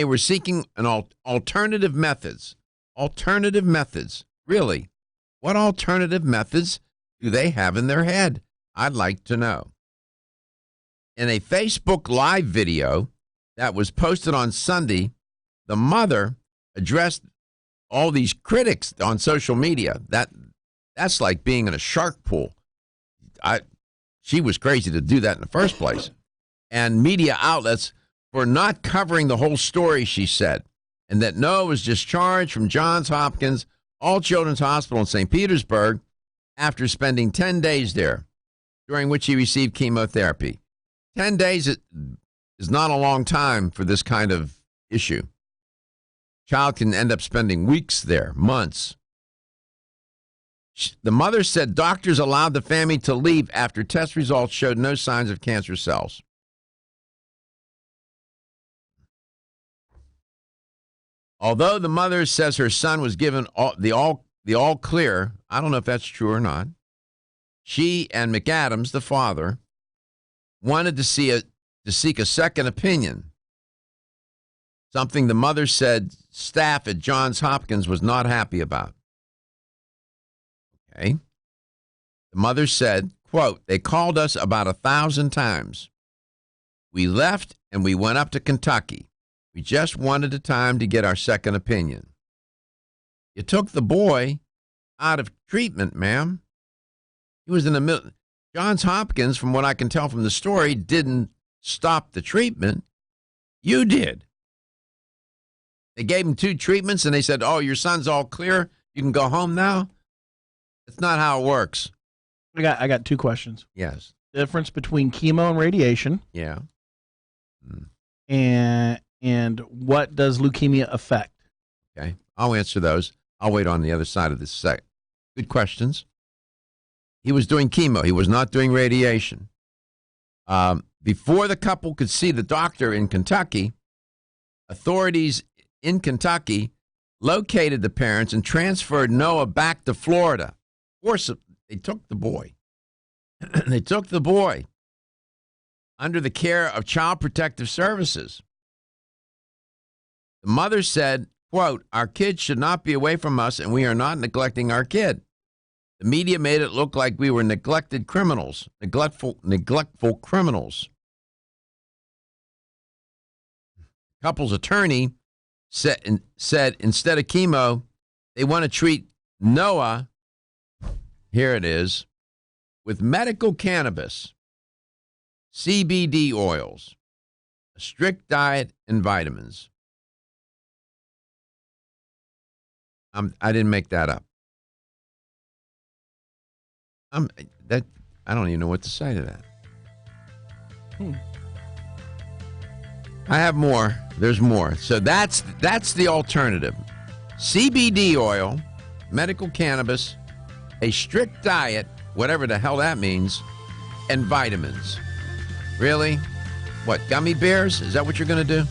They were seeking alternative methods. Alternative methods. Really? What alternative methods do they have in their head? I'd like to know. In a Facebook Live video that was posted on Sunday, the mother addressed all these critics on social media. That's like being in a shark pool. She was crazy to do that in the first place. And media outlets for not covering the whole story, she said, and that Noah was discharged from Johns Hopkins All Children's Hospital in St. Petersburg after spending 10 days there, during which he received chemotherapy. 10 days is not a long time for this kind of issue. Child can end up spending weeks there, months. The mother said doctors allowed the family to leave after test results showed no signs of cancer cells. Although the mother says her son was given the all clear, I don't know if that's true or not. She and McAdams, the father, wanted to seek a second opinion. Something the mother said staff at Johns Hopkins was not happy about. Okay. The mother said, quote, "They called us about 1,000 times. We left and we went up to Kentucky. We just wanted a time to get our second opinion. You took the boy out of treatment, ma'am. He was in the middle. Johns Hopkins, from what I can tell from the story, didn't stop the treatment. You did. They gave him 2 treatments and they said, oh, your son's all clear. You can go home now. That's not how it works." I got 2 questions. Yes. Difference between chemo and radiation. Yeah. And what does leukemia affect? Okay. I'll answer those. I'll wait on the other side of this sec. Good questions. He was doing chemo. He was not doing radiation. Before the couple could see the doctor in Kentucky, authorities in Kentucky located the parents and transferred Noah back to Florida. Of course, they took the boy. They took the boy under the care of Child Protective Services. The mother said, quote, "Our kid should not be away from us, and we are not neglecting our kid. The media made it look like we were neglected criminals, neglectful criminals." Couple's attorney said instead of chemo, they want to treat Noah, here it is, with medical cannabis, CBD oils, a strict diet, and vitamins. I didn't make that up. I don't even know what to say to that. I have more. There's more. So that's the alternative. CBD oil, medical cannabis, a strict diet, whatever the hell that means, and vitamins. Really? What, gummy bears? Is that what you're going to do?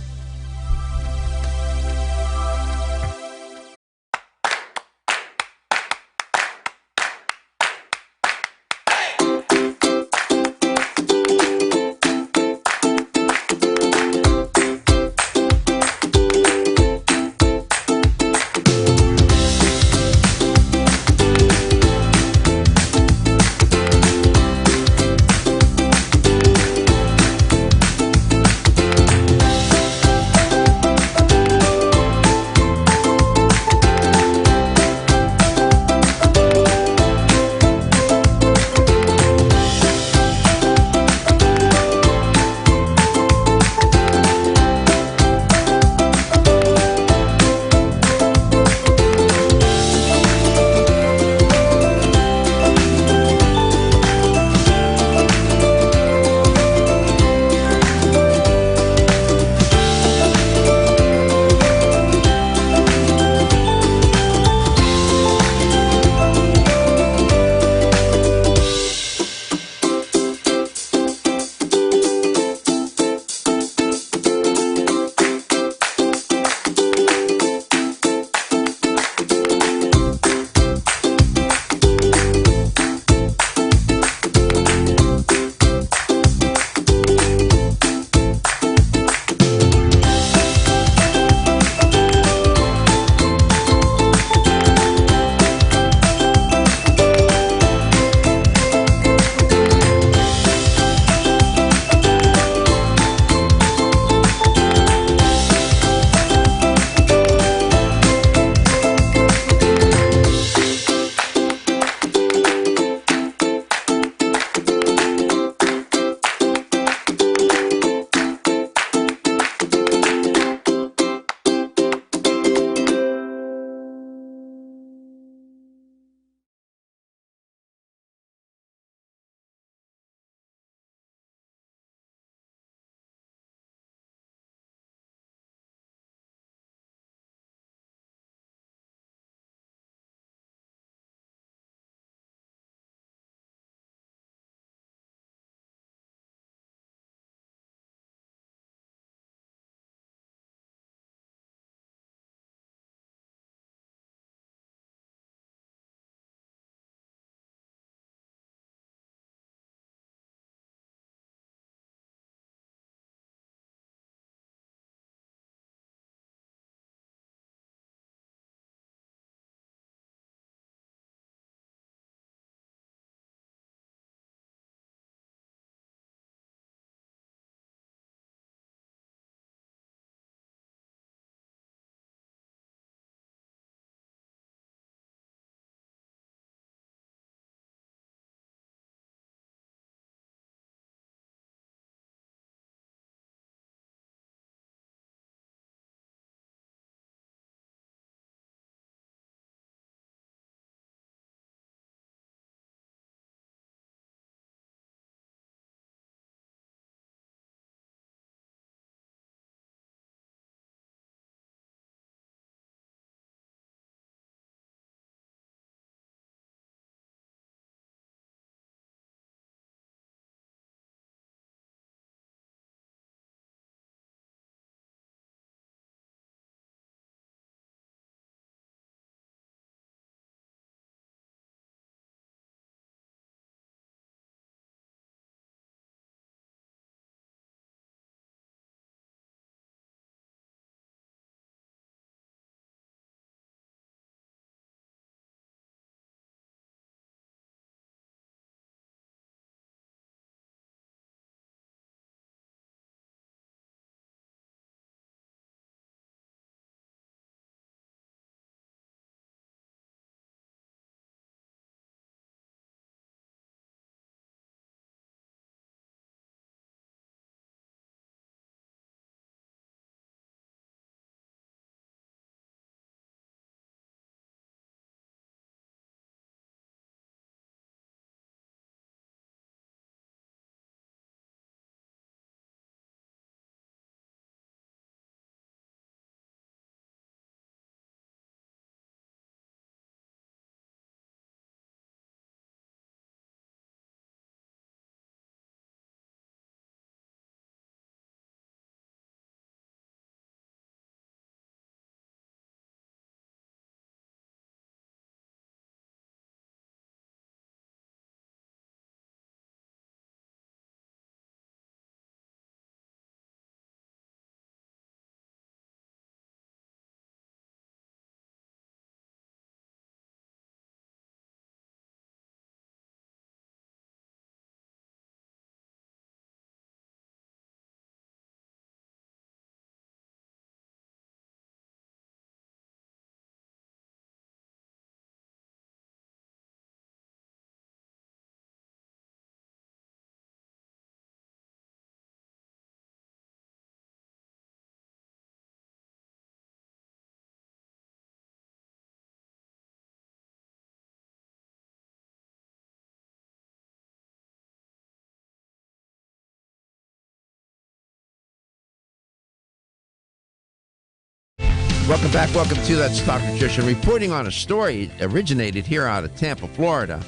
Welcome back. Welcome to Let's Talk Nutrition. Reporting on a story originated here out of Tampa, Florida.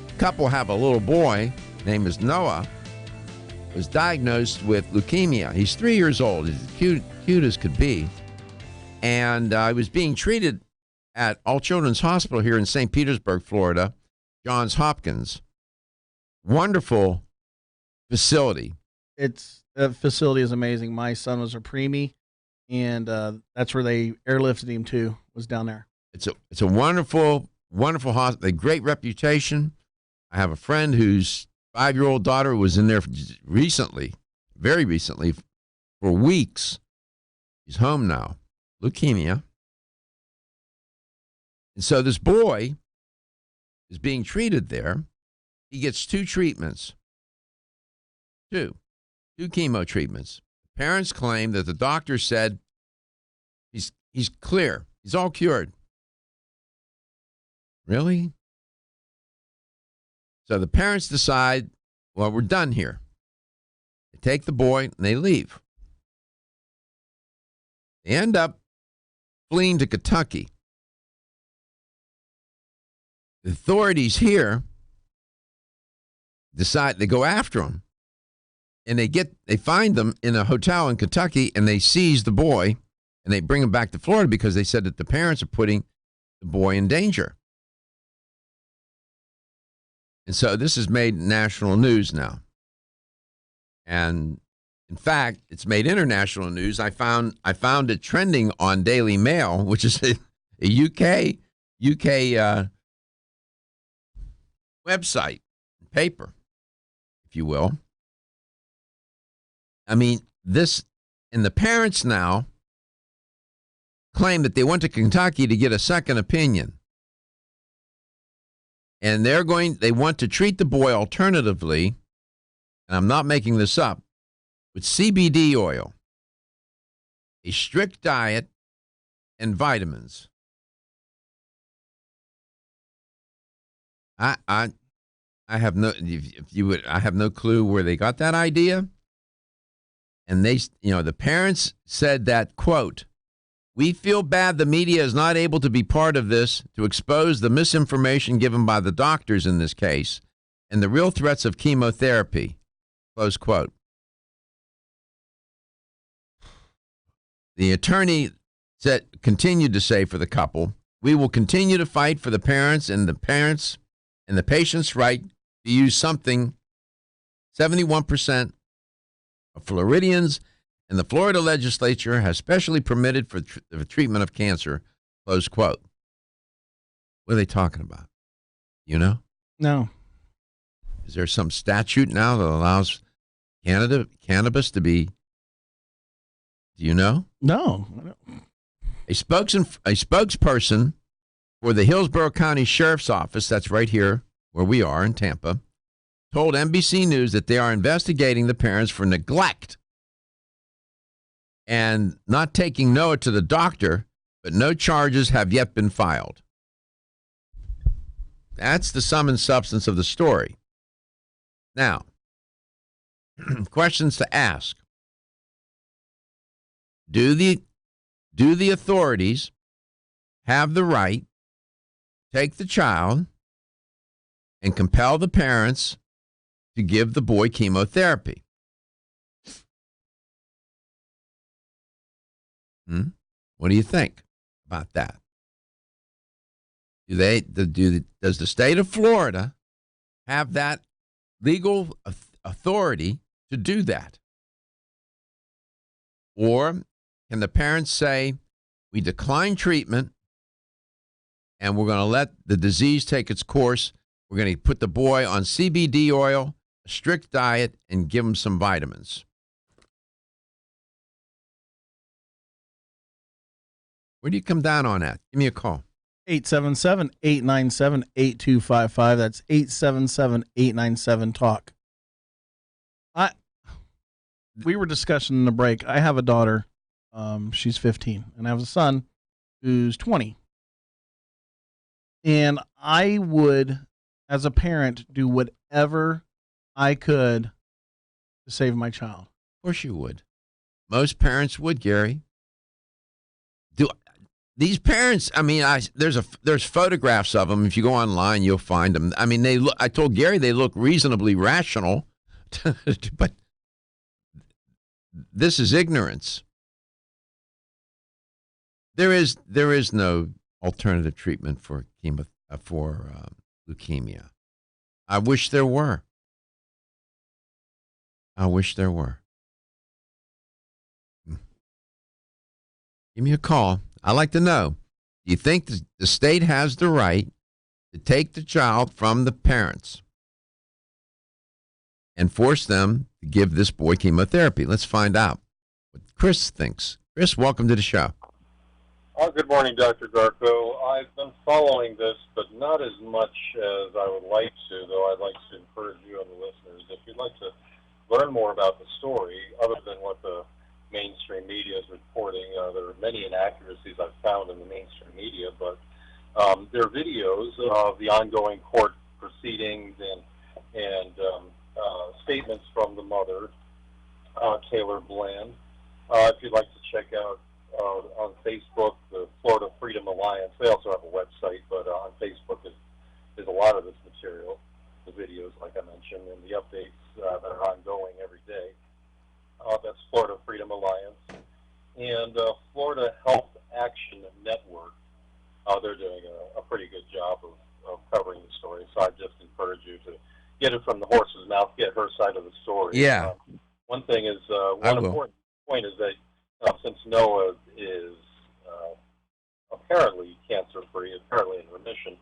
A couple have a little boy, name is Noah, was diagnosed with leukemia. He's 3 years old. He's cute as could be. And he was being treated at All Children's Hospital here in St. Petersburg, Florida, Johns Hopkins. Wonderful facility. The facility is amazing. My son was a preemie, and that's where they airlifted him to, was down there. It's a wonderful hospital, a great reputation. I have a friend whose 5-year-old daughter was in there recently, very recently, for weeks. He's home now, leukemia. And so this boy is being treated there. He gets 2 treatments, two chemo treatments. Parents claim that the doctor said he's clear. He's all cured. Really? So the parents decide, well, we're done here. They take the boy and they leave. They end up fleeing to Kentucky. The authorities here decide they go after him. And they find them in a hotel in Kentucky, and they seize the boy, and they bring him back to Florida because they said that the parents are putting the boy in danger. And so this has made national news now. And in fact, it's made international news. I found it trending on Daily Mail, which is a UK website, paper, if you will. I mean, and the parents now claim that they went to Kentucky to get a second opinion. And they want to treat the boy alternatively, and I'm not making this up, with CBD oil, a strict diet, and vitamins. I have no clue where they got that idea. And the parents said that, quote, "We feel bad the media is not able to be part of this to expose the misinformation given by the doctors in this case and the real threats of chemotherapy," close quote. The attorney continued to say for the couple, "We will continue to fight for the parents and the patient's right to use something 71% of Floridians and the Florida legislature has specially permitted for the treatment of cancer," close quote. What are they talking about? You know? No. Is there some statute now that allows cannabis to be? Do you know? No. A spokesperson for the Hillsborough County Sheriff's Office, that's right here where we are in Tampa, told NBC News that they are investigating the parents for neglect and not taking Noah to the doctor, but no charges have yet been filed. That's the sum and substance of the story. Now, questions to ask. Do the authorities have the right to take the child and compel the parents to give the boy chemotherapy? What do you think about that? Does the state of Florida have that legal authority to do that? Or can the parents say, we decline treatment and we're going to let the disease take its course? We're going to put the boy on CBD oil, a strict diet, and give him some vitamins. Where do you come down on that? Give me a call. 877-897-8255. That's 877-897-TALK. We were discussing in the break. I have a daughter. She's 15, and I have a son who's 20. And I would, as a parent, do whatever I could to save my child. Of course you would. Most parents would, Gary. these parents, I mean, there's photographs of them. If you go online, you'll find them. I mean, they look. I told Gary they look reasonably rational, but this is ignorance. There is no alternative treatment for leukemia. I wish there were. I wish there were. Give me a call. I'd like to know, do you think the state has the right to take the child from the parents and force them to give this boy chemotherapy? Let's find out what Chris thinks. Chris, welcome to the show. Oh, good morning, Dr. Darko. I've been following this, but not as much as I would like to, though I'd like to encourage you and the listeners, if you'd like to learn more about the story, other than what the mainstream media is reporting. There are many inaccuracies I've found in the mainstream media, but there are videos of the ongoing court proceedings and statements from the mother, Taylor Bland. If you'd like to check out on Facebook, the Florida Freedom Alliance, they also have a website, but on Facebook is a lot of this material, the videos, like I mentioned, and the updates that are ongoing every day. That's Florida Freedom Alliance. And Florida Health Action Network, they're doing a pretty good job of covering the story. So I just encourage you to get it from the horse's mouth, get her side of the story. Yeah. One thing is, one important point is that since Noah is apparently cancer-free, apparently in remission,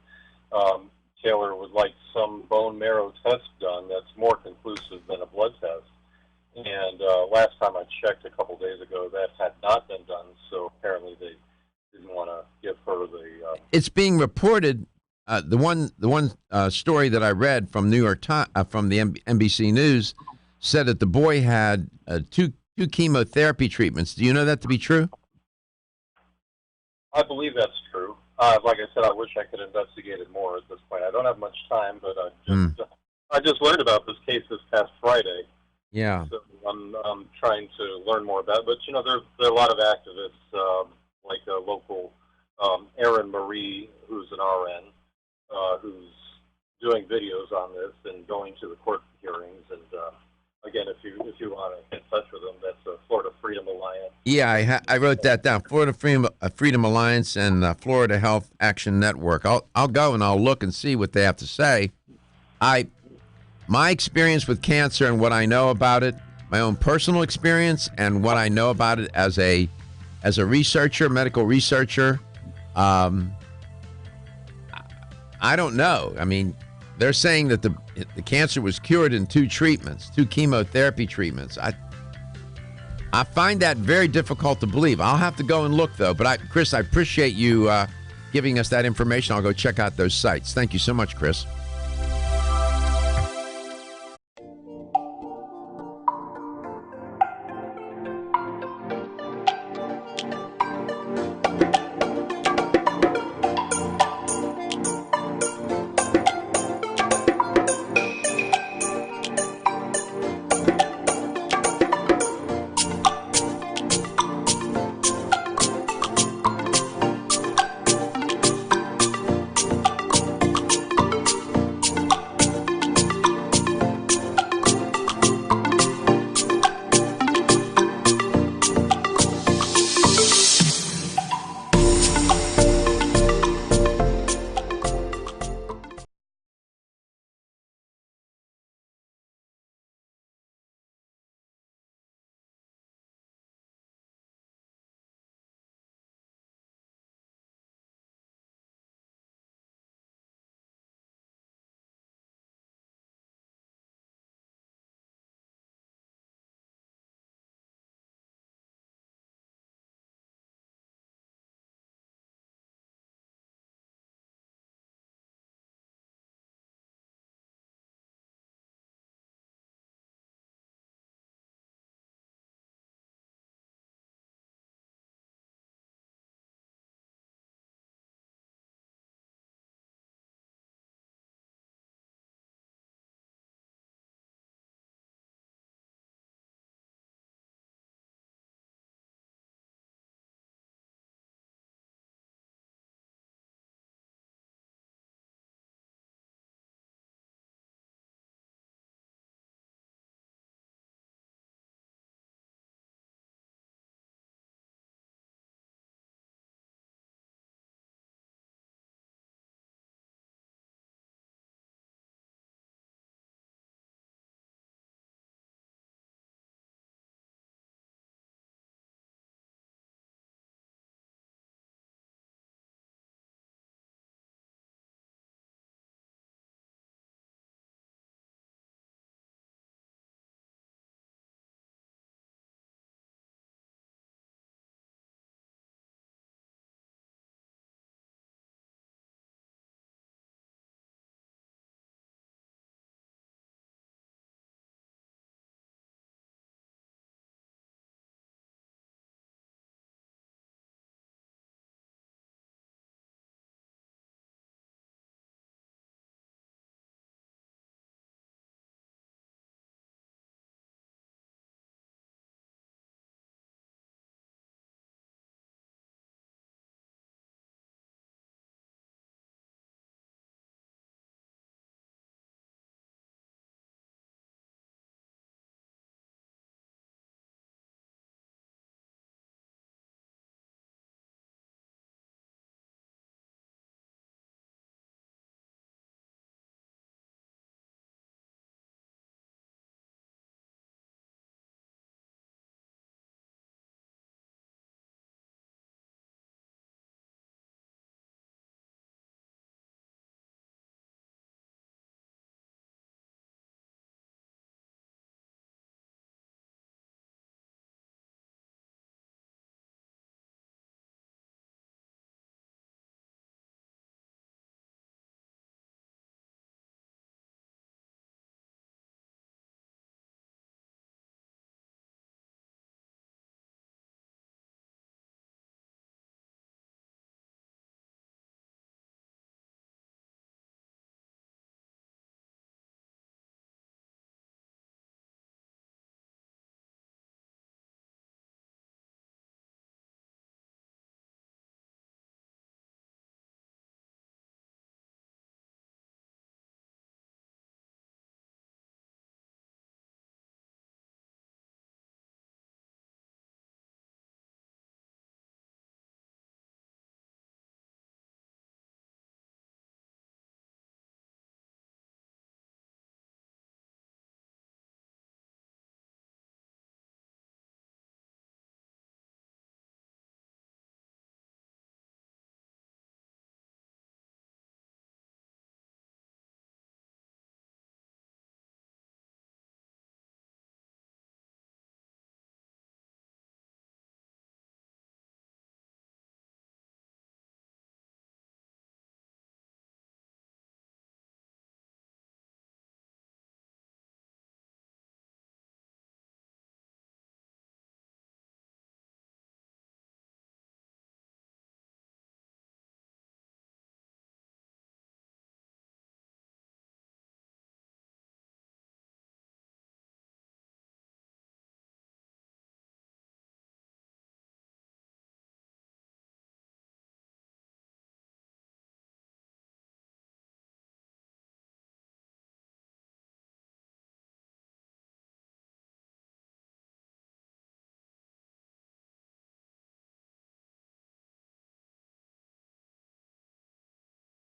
Taylor would like some bone marrow test done that's more conclusive than a blood test. And last time I checked a couple days ago, that had not been done, so apparently they didn't want to give her the... It's being reported, the one story that I read from New York Times, from the NBC News, said that the boy had two chemotherapy treatments. Do you know that to be true? I believe that's true. Like I said, I wish I could investigate it more at this point. I don't have much time, but I just learned about this case this past Friday. Yeah. So I'm trying to learn more about it. But, you know, there are a lot of activists, like a local Erin Marie, who's an RN, who's doing videos on this and going to the court hearings. And, again, if you want to get in touch with them, that's Florida Freedom Alliance. Yeah, I wrote that down. Florida Freedom Alliance and Florida Health Action Network. I'll go and I'll look and see what they have to say. My experience with cancer and what I know about it, my own personal experience and what I know about it as a researcher, medical researcher, I don't know. I mean, they're saying that the cancer was cured in two chemotherapy treatments. I find that very difficult to believe. I'll have to go and look, though. But Chris, I appreciate you giving us that information. I'll go check out those sites. Thank you so much, Chris.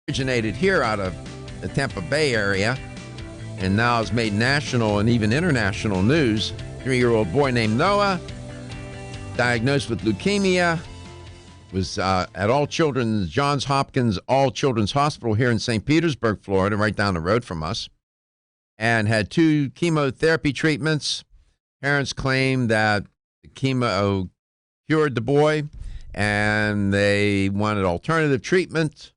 originated here out of the Tampa Bay area and now has made national and even international news. 3-year-old boy named Noah, diagnosed with leukemia, was at Johns Hopkins All Children's Hospital here in St. Petersburg, Florida, right down the road from us, and had 2 chemotherapy treatments. Parents claim that the chemo cured the boy, and they wanted alternative treatment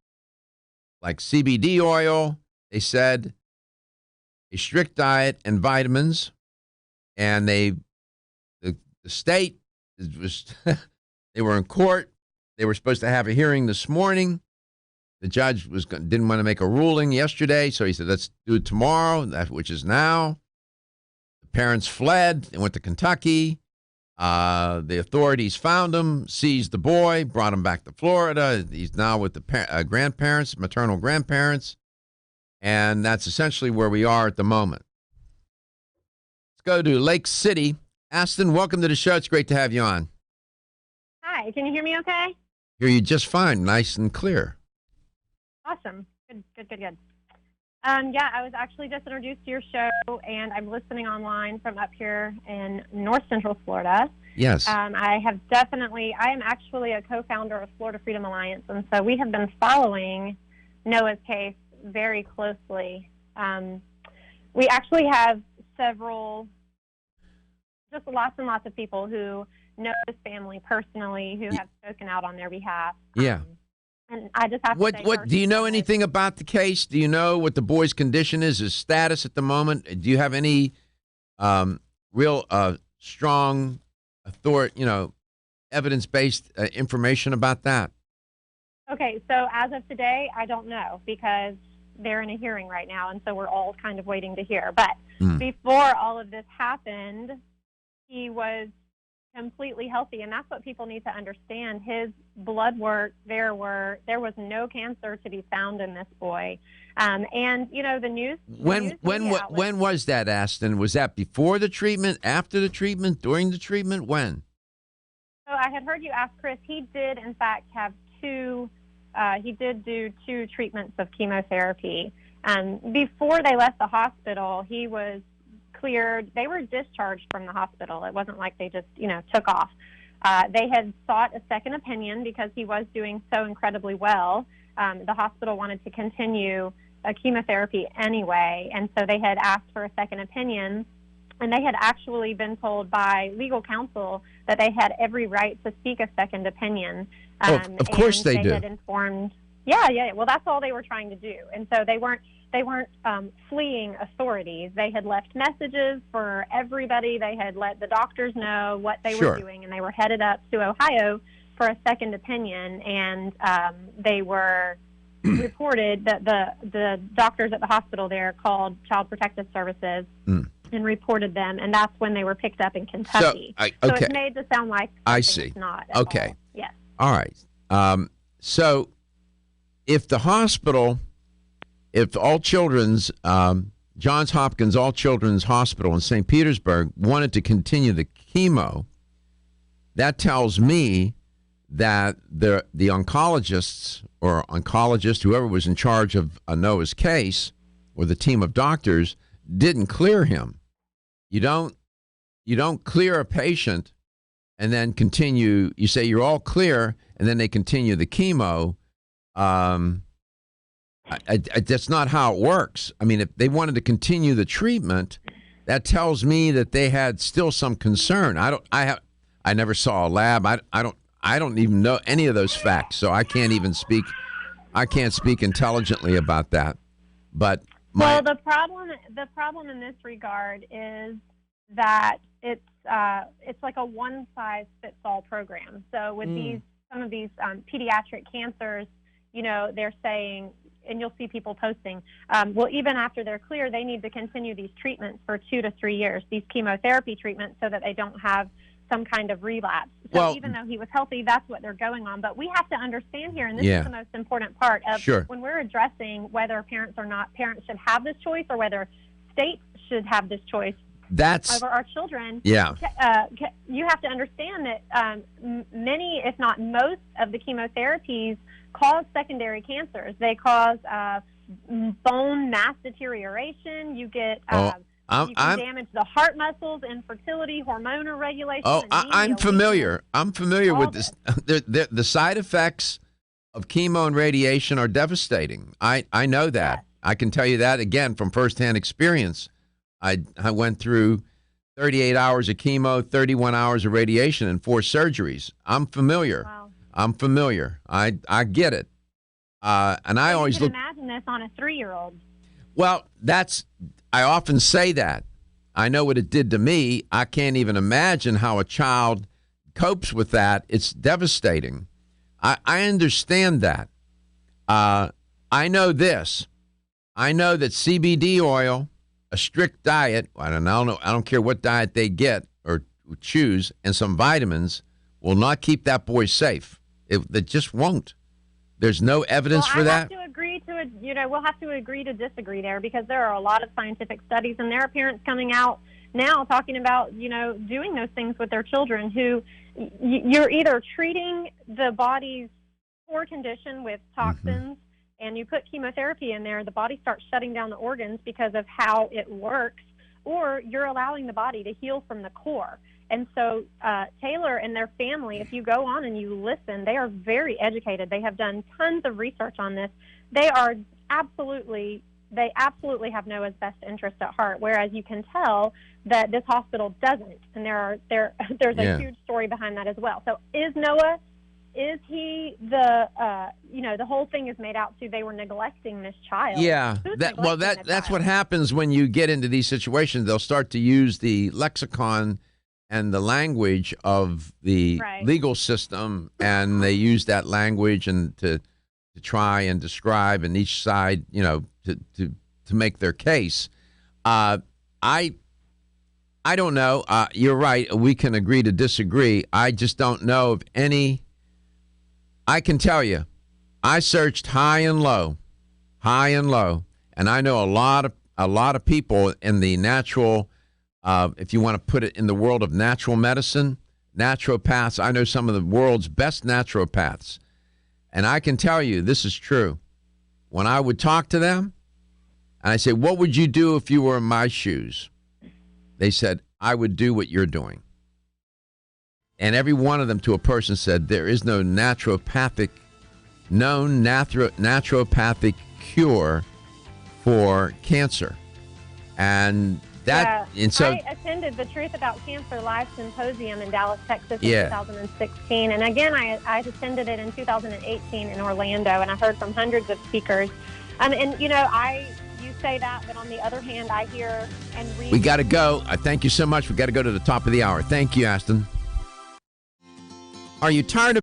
like CBD oil. They said a strict diet and vitamins, and the state was they were in court. They were supposed to have a hearing this morning. The judge didn't want to make a ruling yesterday, so he said, let's do it tomorrow, which is now. The parents fled and went to Kentucky. The authorities found him, seized the boy, brought him back to Florida. He's now with the grandparents, maternal grandparents, and that's essentially where we are at the moment. Let's go to Lake City. Aston, welcome to the show. It's great to have you on. Hi, can you hear me okay? Hear you just fine, nice and clear. Awesome. Good. Yeah, I was actually just introduced to your show, and I'm listening online from up here in North Central Florida. Yes. I am actually a co-founder of Florida Freedom Alliance, and so we have been following Noah's case very closely. We actually have just lots and lots of people who know his family personally who have spoken out on their behalf. Yeah. And I just have to say, what do you know anything about the case? Do you know what the boy's condition is, his status at the moment? Do you have any real strong evidence-based information about that? Okay, so as of today, I don't know because they're in a hearing right now, and so we're all kind of waiting to hear. But before all of this happened, he was completely healthy, and that's what people need to understand. His blood work, there was no cancer to be found in this boy. And the news. When was that, Aston? Was that before the treatment, after the treatment, during the treatment? When? So I had heard you ask Chris. He did, in fact, have two. He did do 2 treatments of chemotherapy. Before they left the hospital, he was cleared. They were discharged from the hospital. It wasn't like they just, took off. They had sought a second opinion because he was doing so incredibly well. The hospital wanted to continue chemotherapy anyway, and so they had asked for a second opinion, and they had actually been told by legal counsel that they had every right to seek a second opinion. Of course they do. Had informed. Yeah. Well, that's all they were trying to do, and so they weren't fleeing authorities. They had left messages for everybody. They had let the doctors know what they were doing, and they were headed up to Ohio for a second opinion. And they were reported that the doctors at the hospital there called Child Protective Services and reported them, and that's when they were picked up in Kentucky. So it's made to sound like it's not at all. Yes. All right. So if the hospital, if All Children's, Johns Hopkins All Children's Hospital in St. Petersburg wanted to continue the chemo, that tells me that the oncologists or oncologist, whoever was in charge of Noah's case, or the team of doctors, didn't clear him. You don't clear a patient and then continue. You say you're all clear, and then they continue the chemo. That's not how it works. I mean, if they wanted to continue the treatment, that tells me that they had still some concern. I never saw a lab. I don't even know any of those facts, so I can't even speak. I can't speak intelligently about that. But the problem in this regard is that it's like a one-size-fits-all program. So with some of these pediatric cancers, they're saying, and you'll see people posting, well, even after they're clear, they need to continue these treatments for 2 to 3 years, these chemotherapy treatments, so that they don't have some kind of relapse. So even though he was healthy, that's what they're going on. But we have to understand here, and this is the most important part of when we're addressing whether parents should have this choice or whether states should have this choice. That's over our children. yeah. You have to understand that many, if not most, of the chemotherapies cause secondary cancers. They cause bone mass deterioration. You get you can damage the heart muscles, infertility, hormonal regulation. Oh, I'm familiar. I'm familiar with this. The side effects of chemo and radiation are devastating. I know that. Yes. I can tell you that, again, from firsthand experience. I went through 38 hours of chemo, 31 hours of radiation, and 4 surgeries. I'm familiar. Wow. I'm familiar. I get it. And I always look. Imagine this on a 3-year-old. Well, I often say that. I know what it did to me. I can't even imagine how a child copes with that. It's devastating. I understand that. I know this. I know that CBD oil, a strict diet, I don't care what diet they get or choose, and some vitamins will not keep that boy safe. It just won't. There's no evidence for that. We'll have to agree to disagree there, because there are a lot of scientific studies, and there are parents coming out now talking about, doing those things with their children who you're either treating the body's poor condition with toxins and you put chemotherapy in there, the body starts shutting down the organs because of how it works, or you're allowing the body to heal from the core. And so Taylor and their family, if you go on and you listen, they are very educated. They have done tons of research on this. They absolutely have Noah's best interest at heart, whereas you can tell that this hospital doesn't. And there's a huge story behind that as well. So is he the whole thing is made out to they were neglecting this child? Yeah, that's what happens when you get into these situations. They'll start to use the lexicon and the language of the legal system, and they use that language and to try and describe, and each side, to make their case. I don't know. You're right. We can agree to disagree. I just don't know of any. I can tell you, I searched high and low, and I know a lot of people in the natural. If you want to put it in the world of natural medicine, naturopaths. I know some of the world's best naturopaths. And I can tell you, this is true. When I would talk to them, and I say, what would you do if you were in my shoes? They said, I would do what you're doing. And every one of them to a person said, there is no naturopathic cure for cancer. And I attended the Truth About Cancer Live Symposium in Dallas, Texas in 2016. And again, I attended it in 2018 in Orlando, and I heard from hundreds of speakers. You say that, but on the other hand, I hear and read. We got to go. I thank you so much. We got to go to the top of the hour. Thank you, Aston. Are you tired of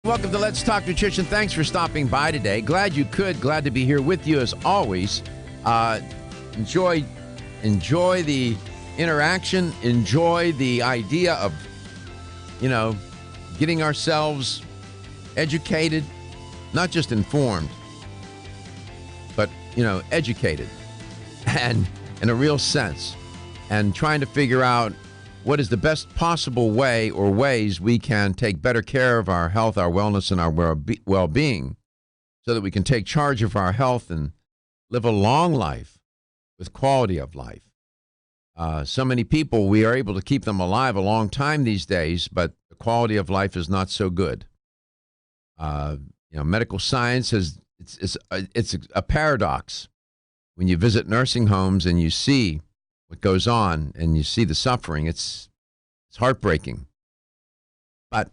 Welcome to Let's Talk Nutrition. Thanks for stopping by today. Glad you could. Glad to be here with you as always. Enjoy the interaction. Enjoy the idea of, getting ourselves educated, not just informed, but, educated and in a real sense, and trying to figure out what is the best possible way or ways we can take better care of our health, our wellness, and our well-being so that we can take charge of our health and live a long life with quality of life. So many people, we are able to keep them alive a long time these days, but the quality of life is not so good. Medical science it's a paradox. When you visit nursing homes and you see what goes on and you see the suffering, it's heartbreaking. But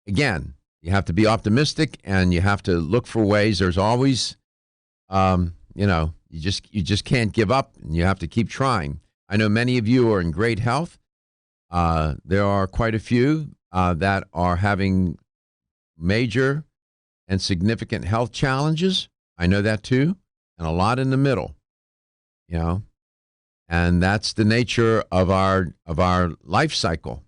again, you have to be optimistic and you have to look for ways. There's always, you just can't give up and you have to keep trying. I know many of you are in great health. There are quite a few that are having major and significant health challenges. I know that too. And a lot in the middle, and that's the nature of our life cycle.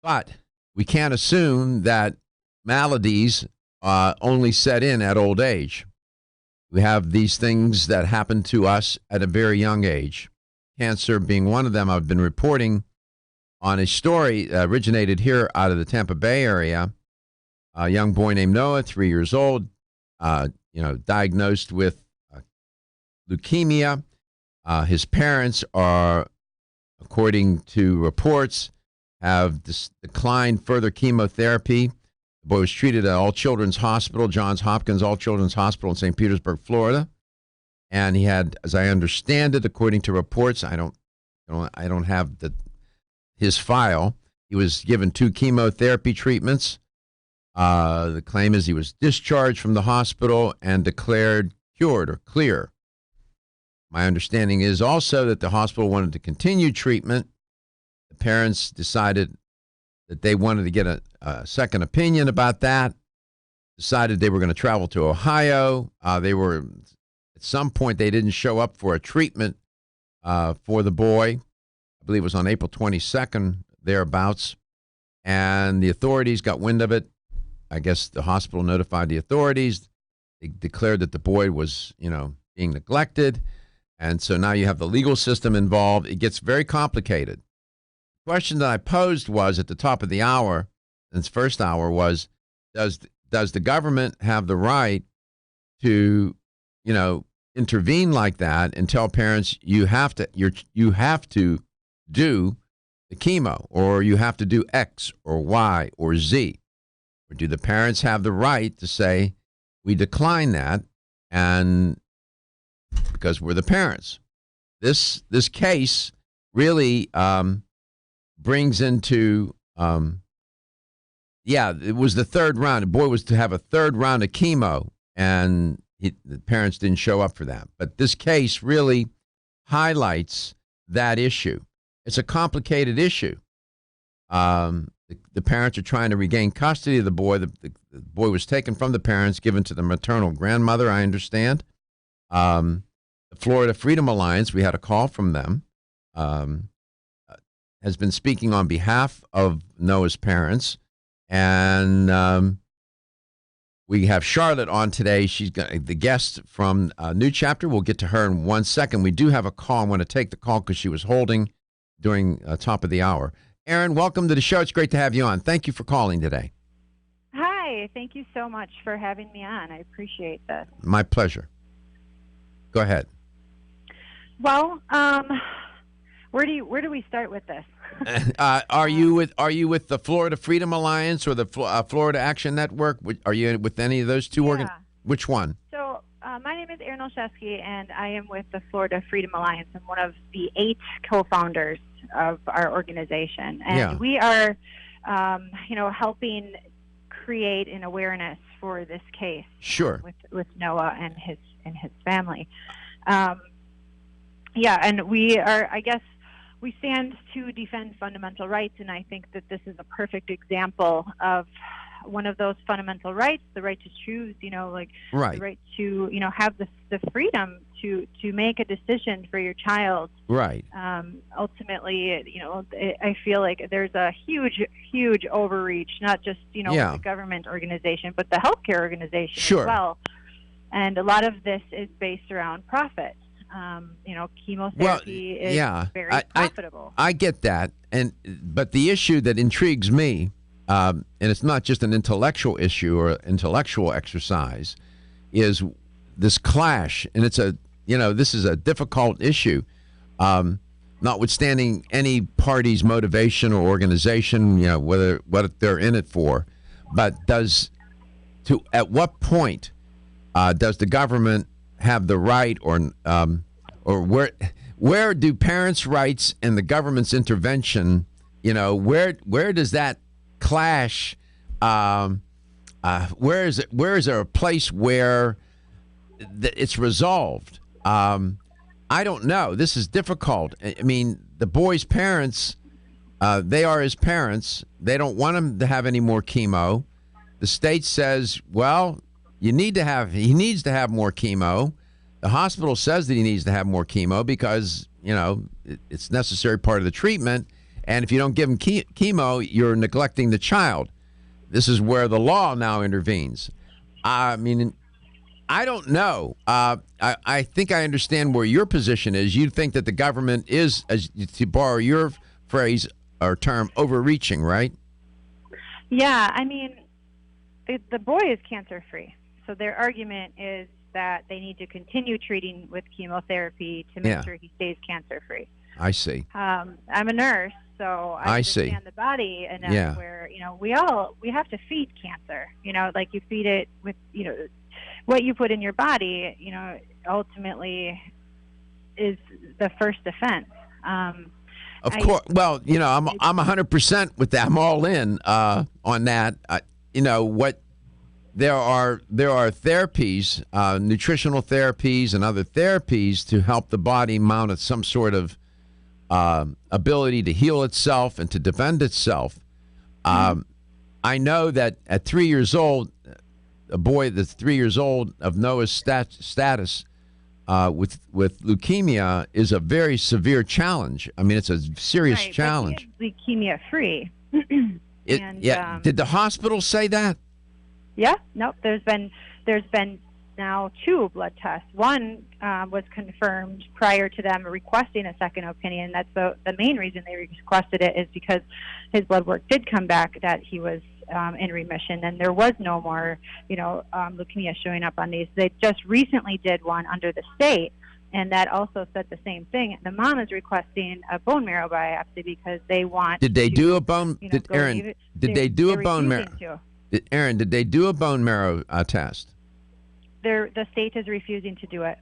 But we can't assume that maladies only set in at old age. We have these things that happen to us at a very young age. Cancer being one of them. I've been reporting on a story originated here out of the Tampa Bay area. A young boy named Noah, 3 years old, diagnosed with leukemia. His parents are, according to reports, have declined further chemotherapy. The boy was treated at All Children's Hospital, Johns Hopkins All Children's Hospital in St. Petersburg, Florida. And he had, as I understand it, according to reports, I don't have his file. He was given 2 chemotherapy treatments. The claim is he was discharged from the hospital and declared cured or clear. My understanding is also that the hospital wanted to continue treatment. The parents decided that they wanted to get a second opinion about that, decided they were going to travel to Ohio. At some point, they didn't show up for a treatment for the boy. I believe it was on April 22nd, thereabouts. And the authorities got wind of it. I guess the hospital notified the authorities. They declared that the boy was, being neglected. And so now you have the legal system involved. It gets very complicated. The question that I posed was at the top of the hour, its first hour, was, does the government have the right to, intervene like that and tell parents you have to do the chemo, or you have to do X or Y or Z? Or do the parents have the right to say, we decline that, and because we're the parents? This case really brings into, it was the third round. The boy was to have a third round of chemo, and the parents didn't show up for that. But this case really highlights that issue. It's a complicated issue. The parents are trying to regain custody of the boy. The boy was taken from the parents, given to the maternal grandmother, I understand. The Florida Freedom Alliance, we had a call from them, has been speaking on behalf of Noah's parents. And we have Charlotte on today. She's the guest from New Chapter. We'll get to her in 1 second. We do have a call. I want to take the call because she was holding during top of the hour. Erin, welcome to the show. It's great to have you on. Thank you for calling today. Hi. Thank you so much for having me on. I appreciate this. My pleasure. Go ahead. Well, where do we start with this? Are you with the Florida Freedom Alliance or the Florida Action Network? Are you with any of those two Which one? So my name is Erin Olszewski, and I am with the Florida Freedom Alliance. I'm one of the 8 co-founders of our organization, and we are, helping create an awareness for this case. Sure. With Noah and his family. And we are, I guess, we stand to defend fundamental rights, and I think that this is a perfect example of one of those fundamental rights, the right to choose, like Right. the right to, have the freedom to make a decision for your child. Right. Ultimately, I feel like there's a huge overreach, not just, Yeah. the government organization, but the healthcare organization Sure. as well. And a lot of this is based around profit. Chemotherapy is very profitable. I get that, but the issue that intrigues me, and it's not just an intellectual issue or intellectual exercise, is this clash, and this is a difficult issue, notwithstanding any party's motivation or organization, what they're in it for, but at what point does the government have the right, or where do parents' rights and the government's intervention, where does that clash? Where is there a place where it's resolved? I don't know. This is difficult. I mean, the boy's parents, they are his parents. They don't want him to have any more chemo. The state says, well, he needs to have more chemo. The hospital says that he needs to have more chemo because, it's necessary part of the treatment. And if you don't give him chemo, you're neglecting the child. This is where the law now intervenes. I mean, I don't know. I think I understand where your position is. You think that the government is, to borrow your phrase or term, overreaching, right? Yeah, I mean, the boy is cancer-free. So their argument is that they need to continue treating with chemotherapy to make sure he stays cancer-free. I see. I'm a nurse, so I understand the body enough where, we have to feed cancer. Like you feed it with, what you put in your body, ultimately is the first defense. Of course. Well, I'm 100% with that. I'm all in on that. There are therapies, nutritional therapies and other therapies to help the body mount some sort of ability to heal itself and to defend itself. I know that at 3 years old, a boy that's 3 years old of Noah's status with leukemia is a very severe challenge. I mean, it's a serious challenge. Leukemia free. Did the hospital say that? Yeah, no. There's been now 2 blood tests. One was confirmed prior to them requesting a second opinion. That's the main reason they requested it is because his blood work did come back that he was in remission, and there was no more, leukemia showing up on these. They just recently did one under the state, and that also said the same thing. The mom is requesting a bone marrow biopsy because they want. Did they do a bone? Aaron, did they do a bone marrow? Aaron, did they do a bone marrow test? The state is refusing to do it.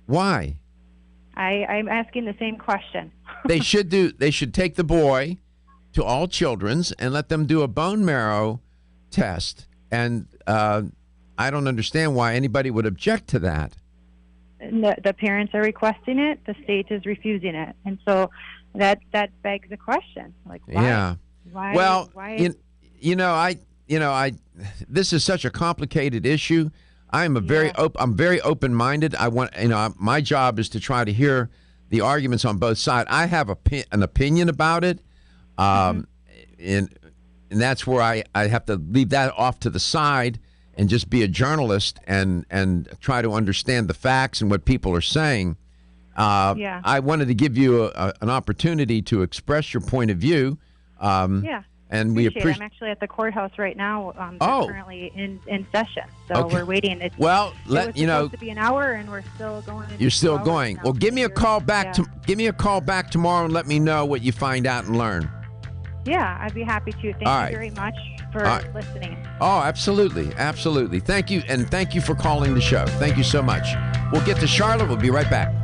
Why? I'm asking the same question. They should take the boy to All Children's and let them do a bone marrow test. And I don't understand why anybody would object to that. The parents are requesting it. The state is refusing it, and so that begs the question: like, why? Yeah. Why? Well, why? This is such a complicated issue. I'm I'm very open-minded. I want, my job is to try to hear the arguments on both sides. I have an opinion about it, and that's where I have to leave that off to the side and just be a journalist and try to understand the facts and what people are saying. I wanted to give you an opportunity to express your point of view. And we appreciate. I'm actually at the courthouse right now. They're currently in session, so we're waiting. It was supposed to be an hour, and we're still going. You're still going. Well, give me a call back. Give me a call back tomorrow and let me know what you find out and learn. Yeah, I'd be happy to. Thank you very much for listening. Oh, absolutely, absolutely. Thank you, and thank you for calling the show. Thank you so much. We'll get to Charlotte. We'll be right back.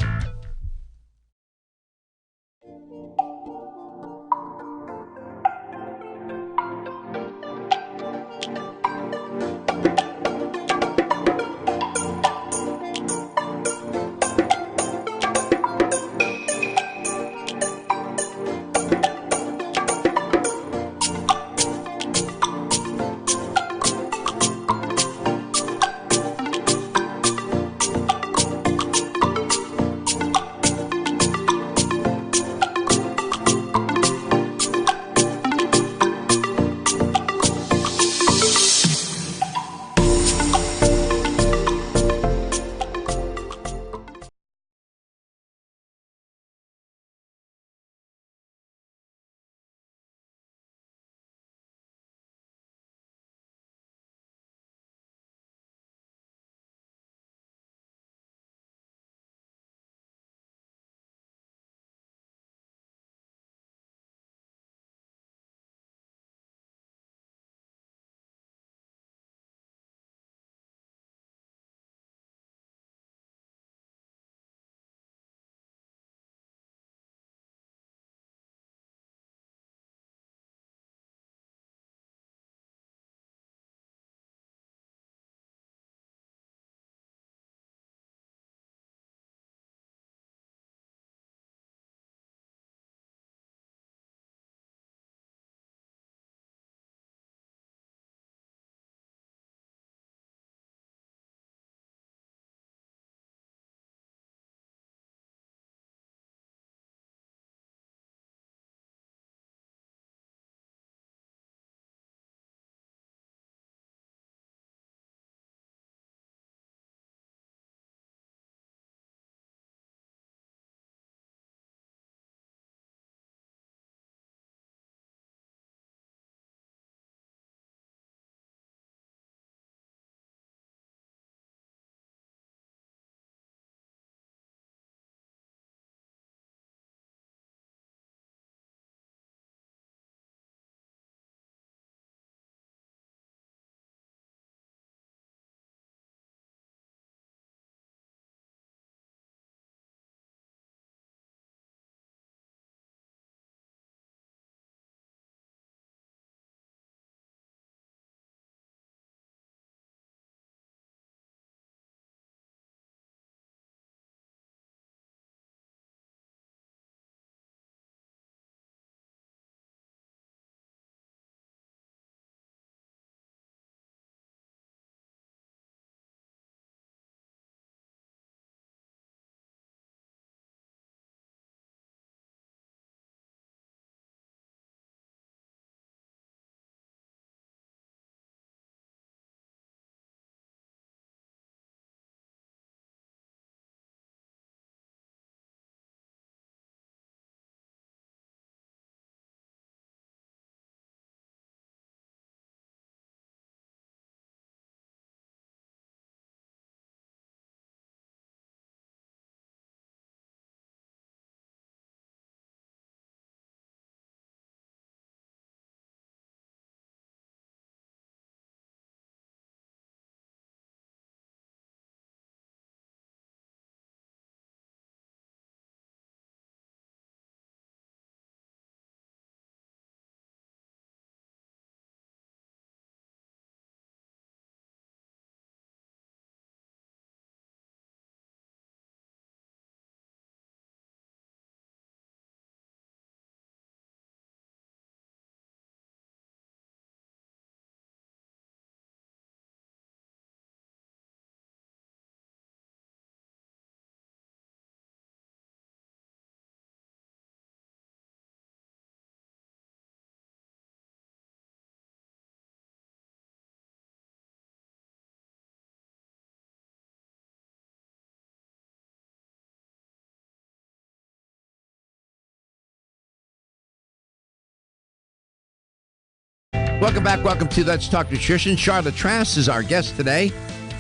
Welcome back. Welcome to Let's Talk Nutrition. Charlotte Trask is our guest today.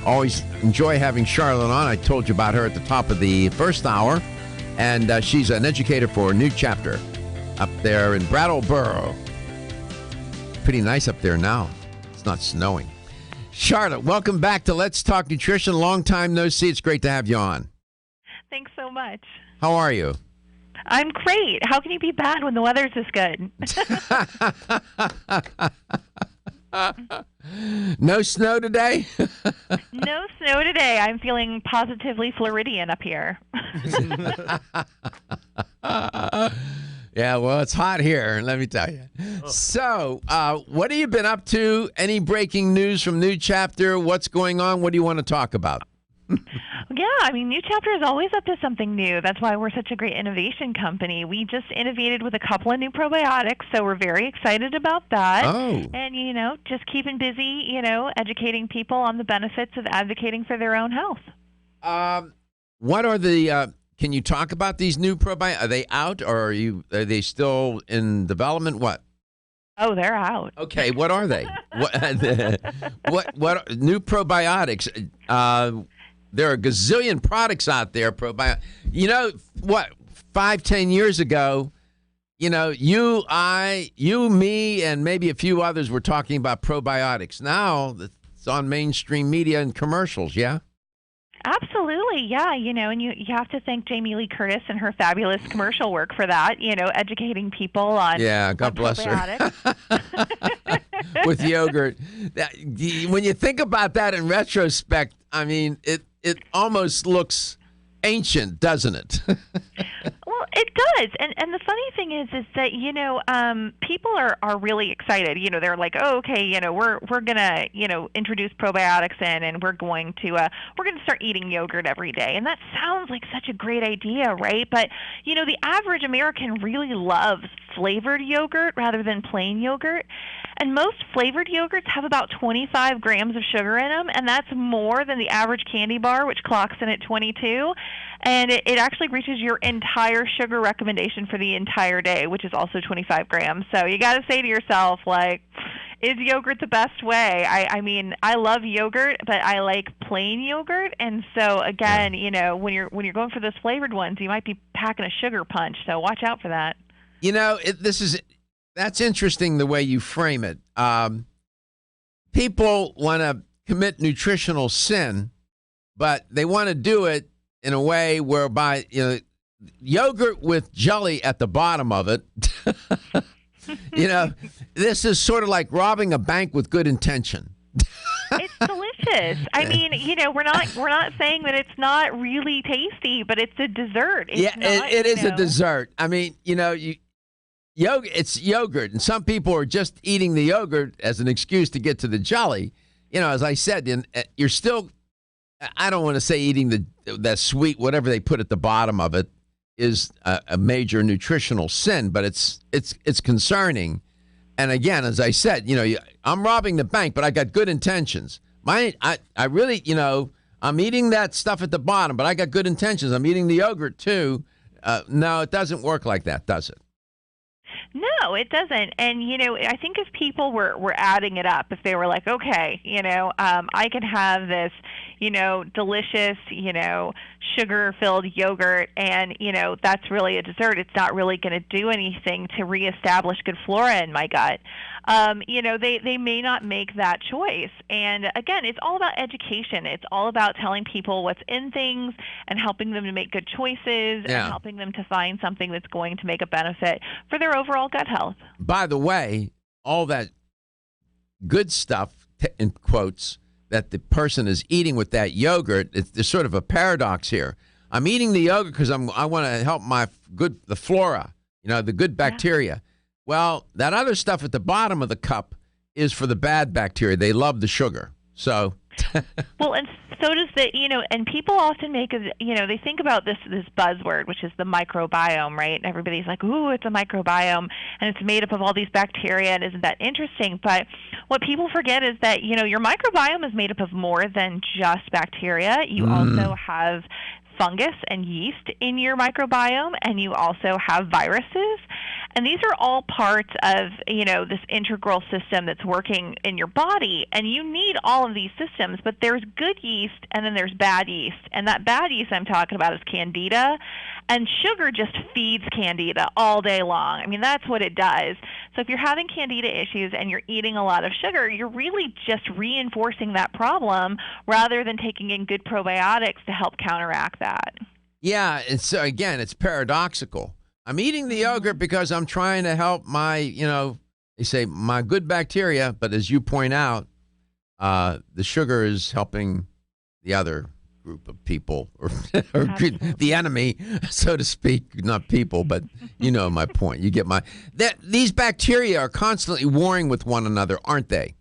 Always enjoy having Charlotte on. I told you about her at the top of the first hour. And she's an educator for New Chapter up there in Brattleboro. Pretty nice up there now. It's not snowing. Charlotte, welcome back to Let's Talk Nutrition. Long time no see. It's great to have you on. Thanks so much. How are you? I'm great. How can you be bad when the weather's this good? No snow today? No snow today. I'm feeling positively Floridian up here. Yeah, well, it's hot here, let me tell you. So, what have you been up to? Any breaking news from New Chapter? What's going on? What do you want to talk about? Yeah, I mean, New Chapter is always up to something new. That's why we're such a great innovation company. We just innovated with a couple of new probiotics, so we're very excited about that. Oh. And, just keeping busy, educating people on the benefits of advocating for their own health. What are the, can you talk about these new probiotics? Are they out or are they still in development? What? Oh, they're out. Okay, what are they? what new probiotics? There are a gazillion products out there. You know what? 5-10 years ago, you, me, and maybe a few others were talking about probiotics. Now it's on mainstream media and commercials. Yeah. Absolutely, yeah, and you have to thank Jamie Lee Curtis and her fabulous commercial work for that, educating people on God bless her. With yogurt. When you think about that in retrospect, I mean, it almost looks ancient, doesn't it? Well, it does. And the funny thing is that, people are really excited. They're like, oh, okay, we're going to, introduce probiotics in, and we're going to start eating yogurt every day. And that sounds like such a great idea, right? But, the average American really loves flavored yogurt rather than plain yogurt. And most flavored yogurts have about 25 grams of sugar in them, and that's more than the average candy bar, which clocks in at 22. And it actually reaches your entire sugar recommendation for the entire day, which is also 25 grams. So you got to say to yourself, is yogurt the best way? I mean, I love yogurt, but I like plain yogurt. And so, again, when you're going for those flavored ones, you might be packing a sugar punch. So watch out for that. That's interesting the way you frame it. People want to commit nutritional sin, but they want to do it in a way whereby, yogurt with jelly at the bottom of it. This is sort of like robbing a bank with good intention. It's delicious. I mean, we're not saying that it's not really tasty, but it's a dessert. It is a dessert. I mean, it's yogurt, and some people are just eating the yogurt as an excuse to get to the jelly. As I said, you're still, I don't want to say eating that sweet, whatever they put at the bottom of it is a major nutritional sin, but it's concerning. And again, as I said, I'm robbing the bank, but I got good intentions. I really, I'm eating that stuff at the bottom, but I got good intentions. I'm eating the yogurt too. No, it doesn't work like that, does it? No, it doesn't. And, I think if people were adding it up, if they were like, okay, I can have this, delicious, sugar-filled yogurt, and, that's really a dessert. It's not really going to do anything to reestablish good flora in my gut. They may not make that choice. And, again, it's all about education. It's all about telling people what's in things and helping them to make good choices and helping them to find something that's going to make a benefit for their overall gut health. By the way, all that good stuff, in quotes, that the person is eating with that yogurt, there's sort of a paradox here. I'm eating the yogurt because I want to help the flora, the good bacteria. Yeah. Well, that other stuff at the bottom of the cup is for the bad bacteria. They love the sugar. So. Well, and so does and people often make they think about this buzzword, which is the microbiome, right? And everybody's like, ooh, it's a microbiome, and it's made up of all these bacteria, and isn't that interesting? But what people forget is that, your microbiome is made up of more than just bacteria. You also have fungus and yeast in your microbiome, and you also have viruses. And these are all parts of, this integral system that's working in your body. And you need all of these systems, but there's good yeast and then there's bad yeast. And that bad yeast I'm talking about is Candida. And sugar just feeds Candida all day long. I mean, that's what it does. So if you're having Candida issues and you're eating a lot of sugar, you're really just reinforcing that problem rather than taking in good probiotics to help counteract that. Yeah, it's paradoxical. I'm eating the yogurt because I'm trying to help my, they say my good bacteria, but as you point out, the sugar is helping the other group of people or the enemy, so to speak. Not people, but you know my point. You get these bacteria are constantly warring with one another, aren't they?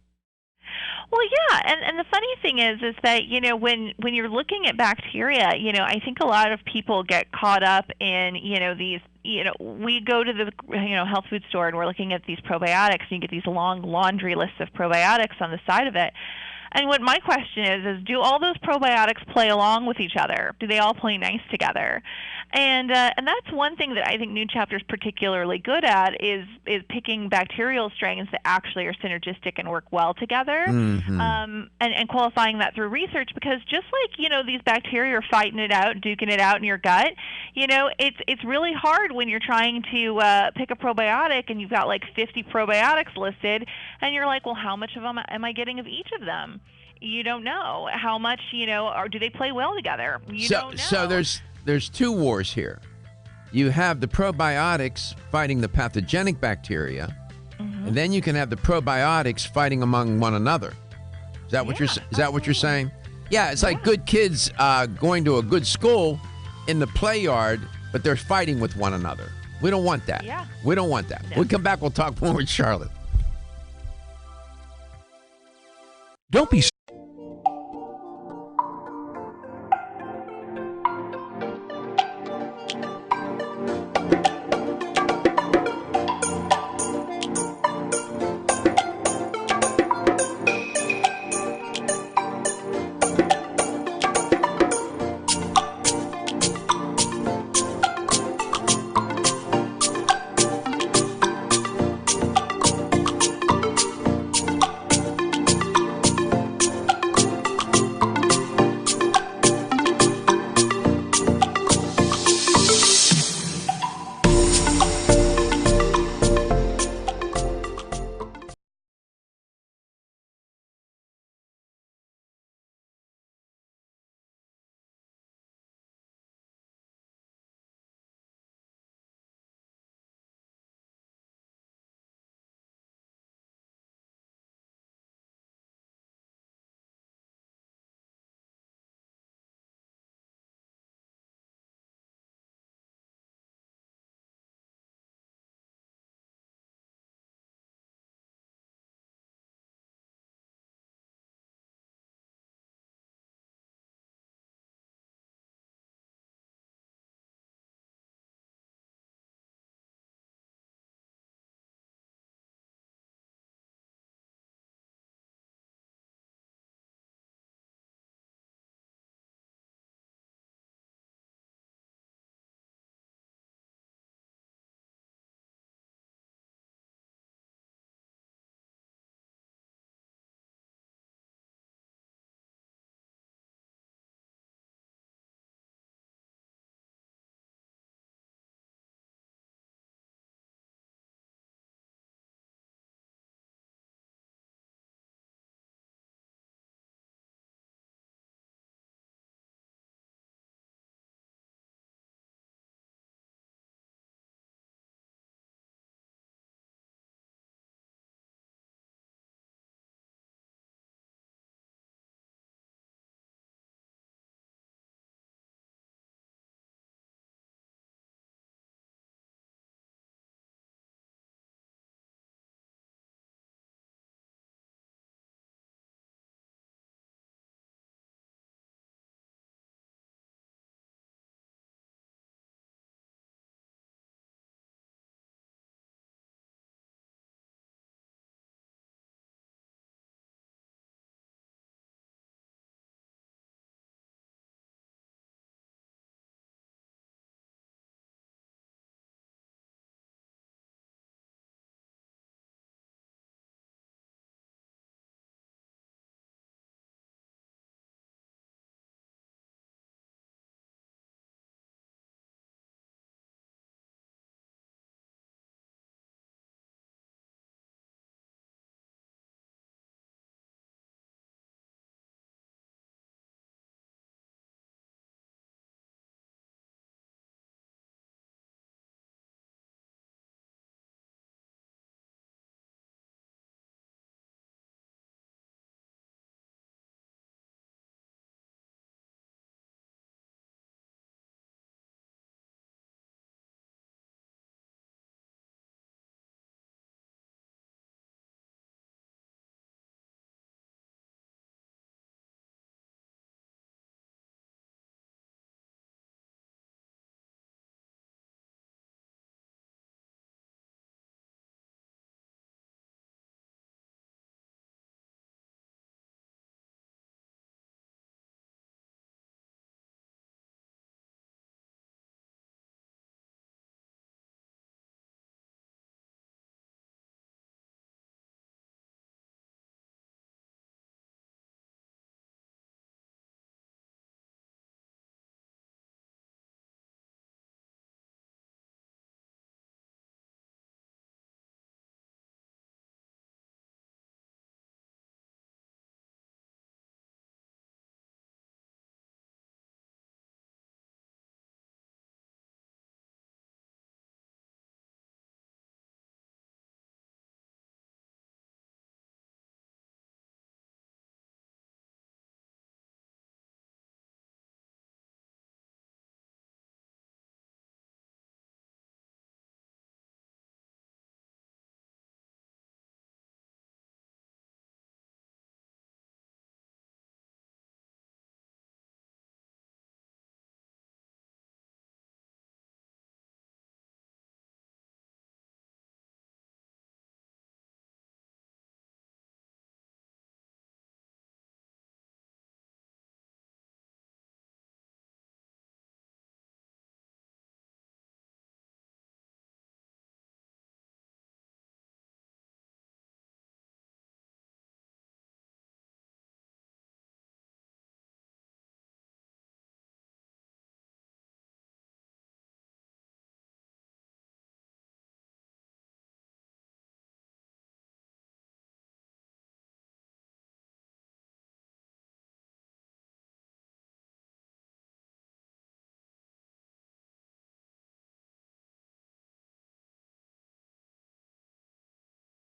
Well, yeah, and the funny thing is that, when you're looking at bacteria, I think a lot of people get caught up in, these, we go to the, health food store and we're looking at these probiotics and you get these long laundry lists of probiotics on the side of it. And what my question is do all those probiotics play along with each other? Do they all play nice together? And that's one thing that I think New Chapter is particularly good at is picking bacterial strains that actually are synergistic and work well together, and qualifying that through research. Because just like these bacteria are fighting it out, duking it out in your gut, it's really hard when you're trying to pick a probiotic and you've got like 50 probiotics listed, and you're like, well, how much of them am I getting of each of them? You don't know how much, or do they play well together? You don't know. So there's two wars here. You have the probiotics fighting the pathogenic bacteria, and then you can have the probiotics fighting among one another. Is that what you're saying? Yeah, it's like good kids going to a good school in the play yard, but they're fighting with one another. We don't want that. Yeah. We don't want that. No. We'll come back. We'll talk more with Charlotte. Don't be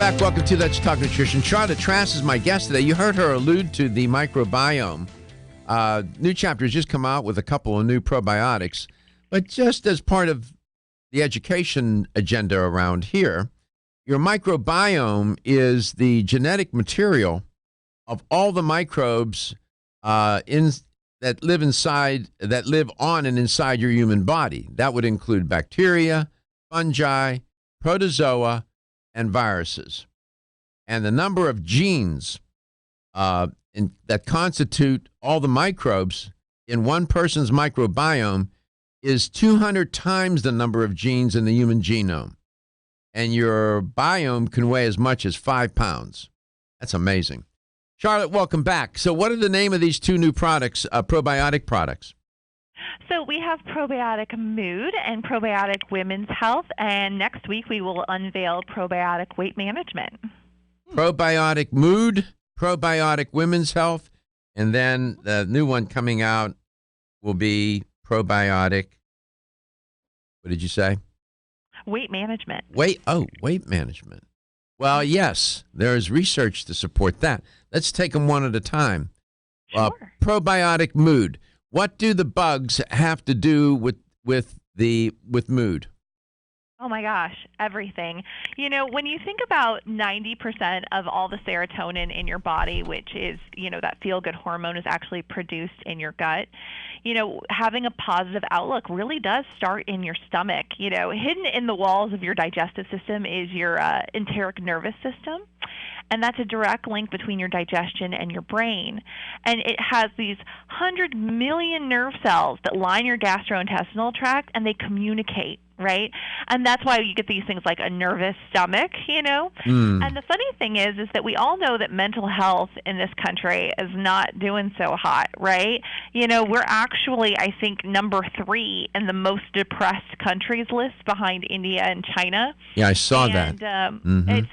Back, welcome to Let's Talk Nutrition. Charlotte Trask is my guest today. You heard her allude to the microbiome. New Chapter has just come out with a couple of new probiotics, but just as part of the education agenda around here, your microbiome is the genetic material of all the microbes that live on and inside your human body. That would include bacteria, fungi, protozoa, and viruses. And the number of genes that constitute all the microbes in one person's microbiome is 200 times the number of genes in the human genome. And your biome can weigh as much as 5 pounds. That's amazing. Charlotte, welcome back. So what are the name of these two new products, probiotic products? So we have Probiotic Mood and Probiotic Women's Health, and next week we will unveil Probiotic Weight Management. Probiotic Mood, Probiotic Women's Health, and then the new one coming out will be Probiotic, what did you say? Weight Management. Weight management. Well, yes, there is research to support that. Let's take them one at a time. Sure. Probiotic Mood. What do the bugs have to do with mood? Oh my gosh, everything. You know, when you think about 90% of all the serotonin in your body, which is, that feel-good hormone is actually produced in your gut, having a positive outlook really does start in your stomach. Hidden in the walls of your digestive system is your enteric nervous system. And that's a direct link between your digestion and your brain. And it has these 100 million nerve cells that line your gastrointestinal tract, and they communicate, right? And that's why you get these things like a nervous stomach, And the funny thing is that we all know that mental health in this country is not doing so hot, right? We're actually, I think, number 3 in the most depressed countries list behind India and China. Yeah, I saw that.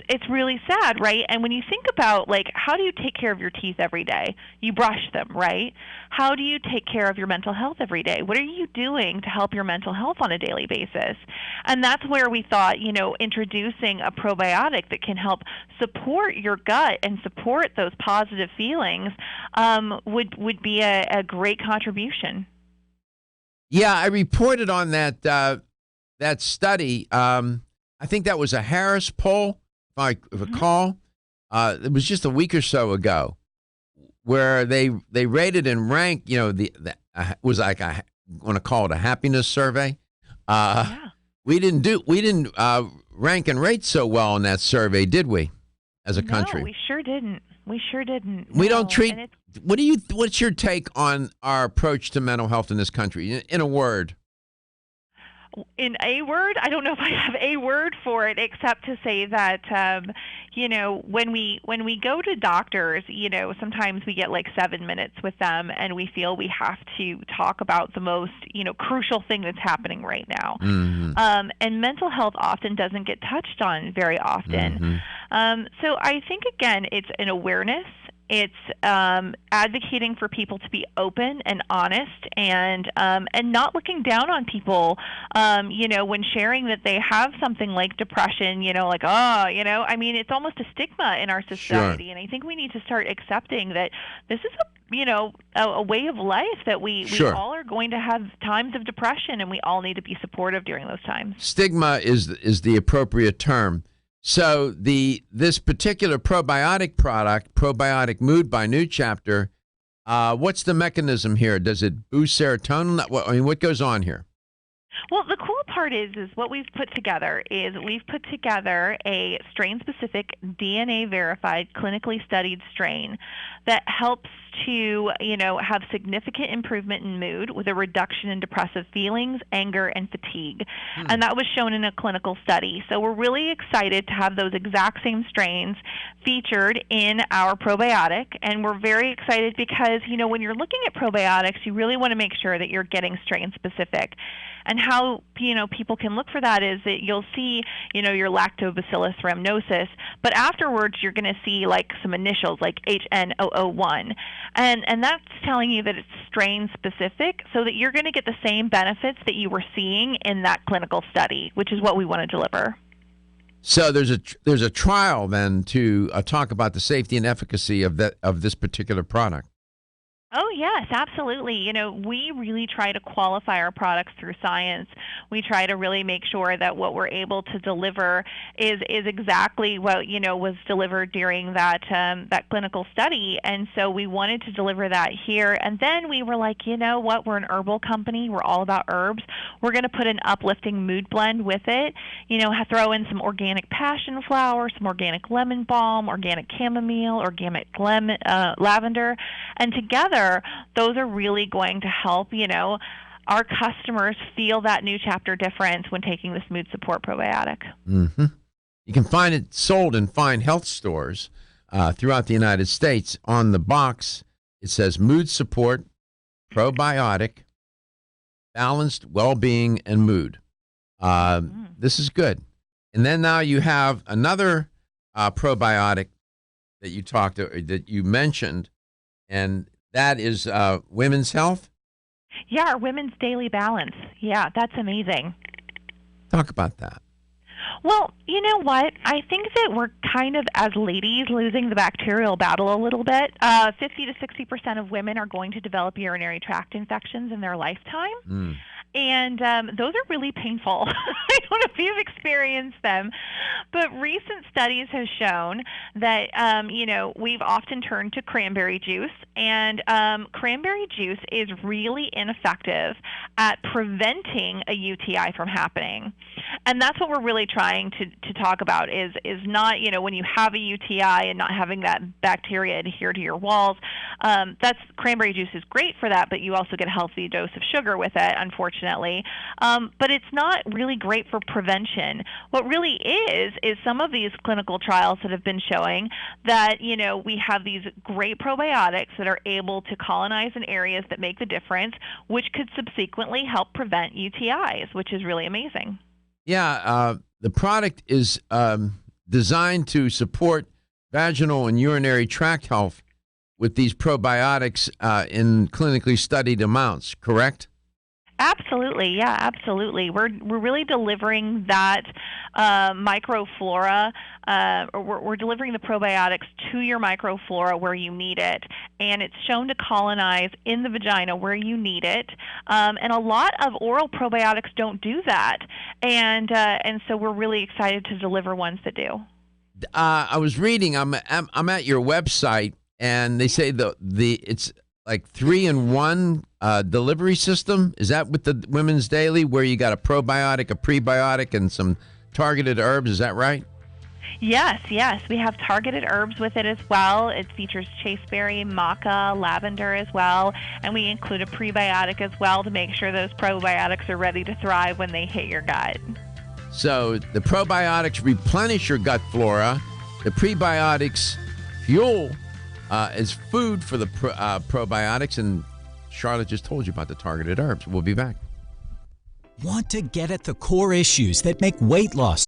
It's really sad, right? And when you think about, how do you take care of your teeth every day? You brush them, right? How do you take care of your mental health every day? What are you doing to help your mental health on a daily basis? And that's where we thought, introducing a probiotic that can help support your gut and support those positive feelings would be a great contribution. Yeah, I reported on that study. I think that was a Harris poll, if I recall. It was just a week or so ago, where they rated and ranked. It was like I want to call it a happiness survey. We didn't rank and rate so well in that survey, did we? As a country, no, we sure didn't. We don't treat. What's your take on our approach to mental health in this country? In a word. In a word, I don't know if I have a word for it, except to say that when we go to doctors, sometimes we get 7 minutes with them, and we feel we have to talk about the most crucial thing that's happening right now. Mm-hmm. And mental health often doesn't get touched on very often. Mm-hmm. So I think again, it's an awareness. It's advocating for people to be open and honest, and not looking down on people, when sharing that they have something like depression, it's almost a stigma in our society. Sure. And I think we need to start accepting that this is a way of life, that we all are going to have times of depression, and we all need to be supportive during those times. Stigma is the appropriate term. So this particular probiotic product, Probiotic Mood by New Chapter, what's the mechanism here? Does it boost serotonin? What goes on here? Well, the cool part is what we've put together is we've put together a strain-specific, DNA-verified, clinically studied strain that helps to, have significant improvement in mood with a reduction in depressive feelings, anger, and fatigue. And that was shown in a clinical study. So we're really excited to have those exact same strains featured in our probiotic. And we're very excited because, when you're looking at probiotics, you really want to make sure that you're getting strain-specific. And how, people can look for that is that you'll see, your Lactobacillus rhamnosus, but afterwards you're going to see some initials like HN001. And that's telling you that it's strain specific, so that you're going to get the same benefits that you were seeing in that clinical study, which is what we want to deliver. So there's a trial then to talk about the safety and efficacy of this particular product. Oh, yes, absolutely. You know, we really try to qualify our products through science. We try to really make sure that what we're able to deliver is exactly what, you know, was delivered during that clinical study. And so we wanted to deliver that here. And then we were like, you know what, we're an herbal company. We're all about herbs. We're going to put an uplifting mood blend with it. You know, throw in some organic passion flower, some organic lemon balm, organic chamomile, organic lavender. And together, those are really going to help, you know, our customers feel that new chapter difference when taking this mood support probiotic. Mm-hmm. You can find it sold in fine health stores throughout the United States. On the box, it says mood support, probiotic, balanced well-being, and mood. This is good. And then now you have another probiotic that you mentioned, and that is Women's Health? Yeah, our Women's Daily Balance. Yeah, that's amazing. Talk about that. Well, you know what? I think that we're kind of, as ladies, losing the bacterial battle a little bit. 50 to 60% of women are going to develop urinary tract infections in their lifetime. And those are really painful. I don't know if you've experienced them, but recent studies have shown that, you know, we've often turned to cranberry juice, and cranberry juice is really ineffective at preventing a UTI from happening. And that's what we're really trying to talk about is not, you know, when you have a UTI and not having that bacteria adhere to your walls. Cranberry juice is great for that, but you also get a healthy dose of sugar with it, unfortunately. But it's not really great for prevention. What really is some of these clinical trials that have been showing that, you know, we have these great probiotics that are able to colonize in areas that make the difference, which could subsequently help prevent UTIs, which is really amazing. Yeah, the product is designed to support vaginal and urinary tract health with these probiotics in clinically studied amounts, correct? Absolutely, yeah, absolutely. We're really delivering that microflora. We're delivering the probiotics to your microflora where you need it, and it's shown to colonize in the vagina where you need it. And a lot of oral probiotics don't do that, and so we're really excited to deliver ones that do. I was reading. I'm at your website, and they say it's like 3-in-1 delivery system. Is that with the Women's Daily, where you got a probiotic, a prebiotic, and some targeted herbs? Is that right? Yes. We have targeted herbs with it as well. It features chasteberry, maca, lavender as well, and we include a prebiotic as well to make sure those probiotics are ready to thrive when they hit your gut. So the probiotics replenish your gut flora. The prebiotics fuel as food for the probiotics, and Charlotte just told you about the targeted herbs. We'll be back. Want to get at the core issues that make weight loss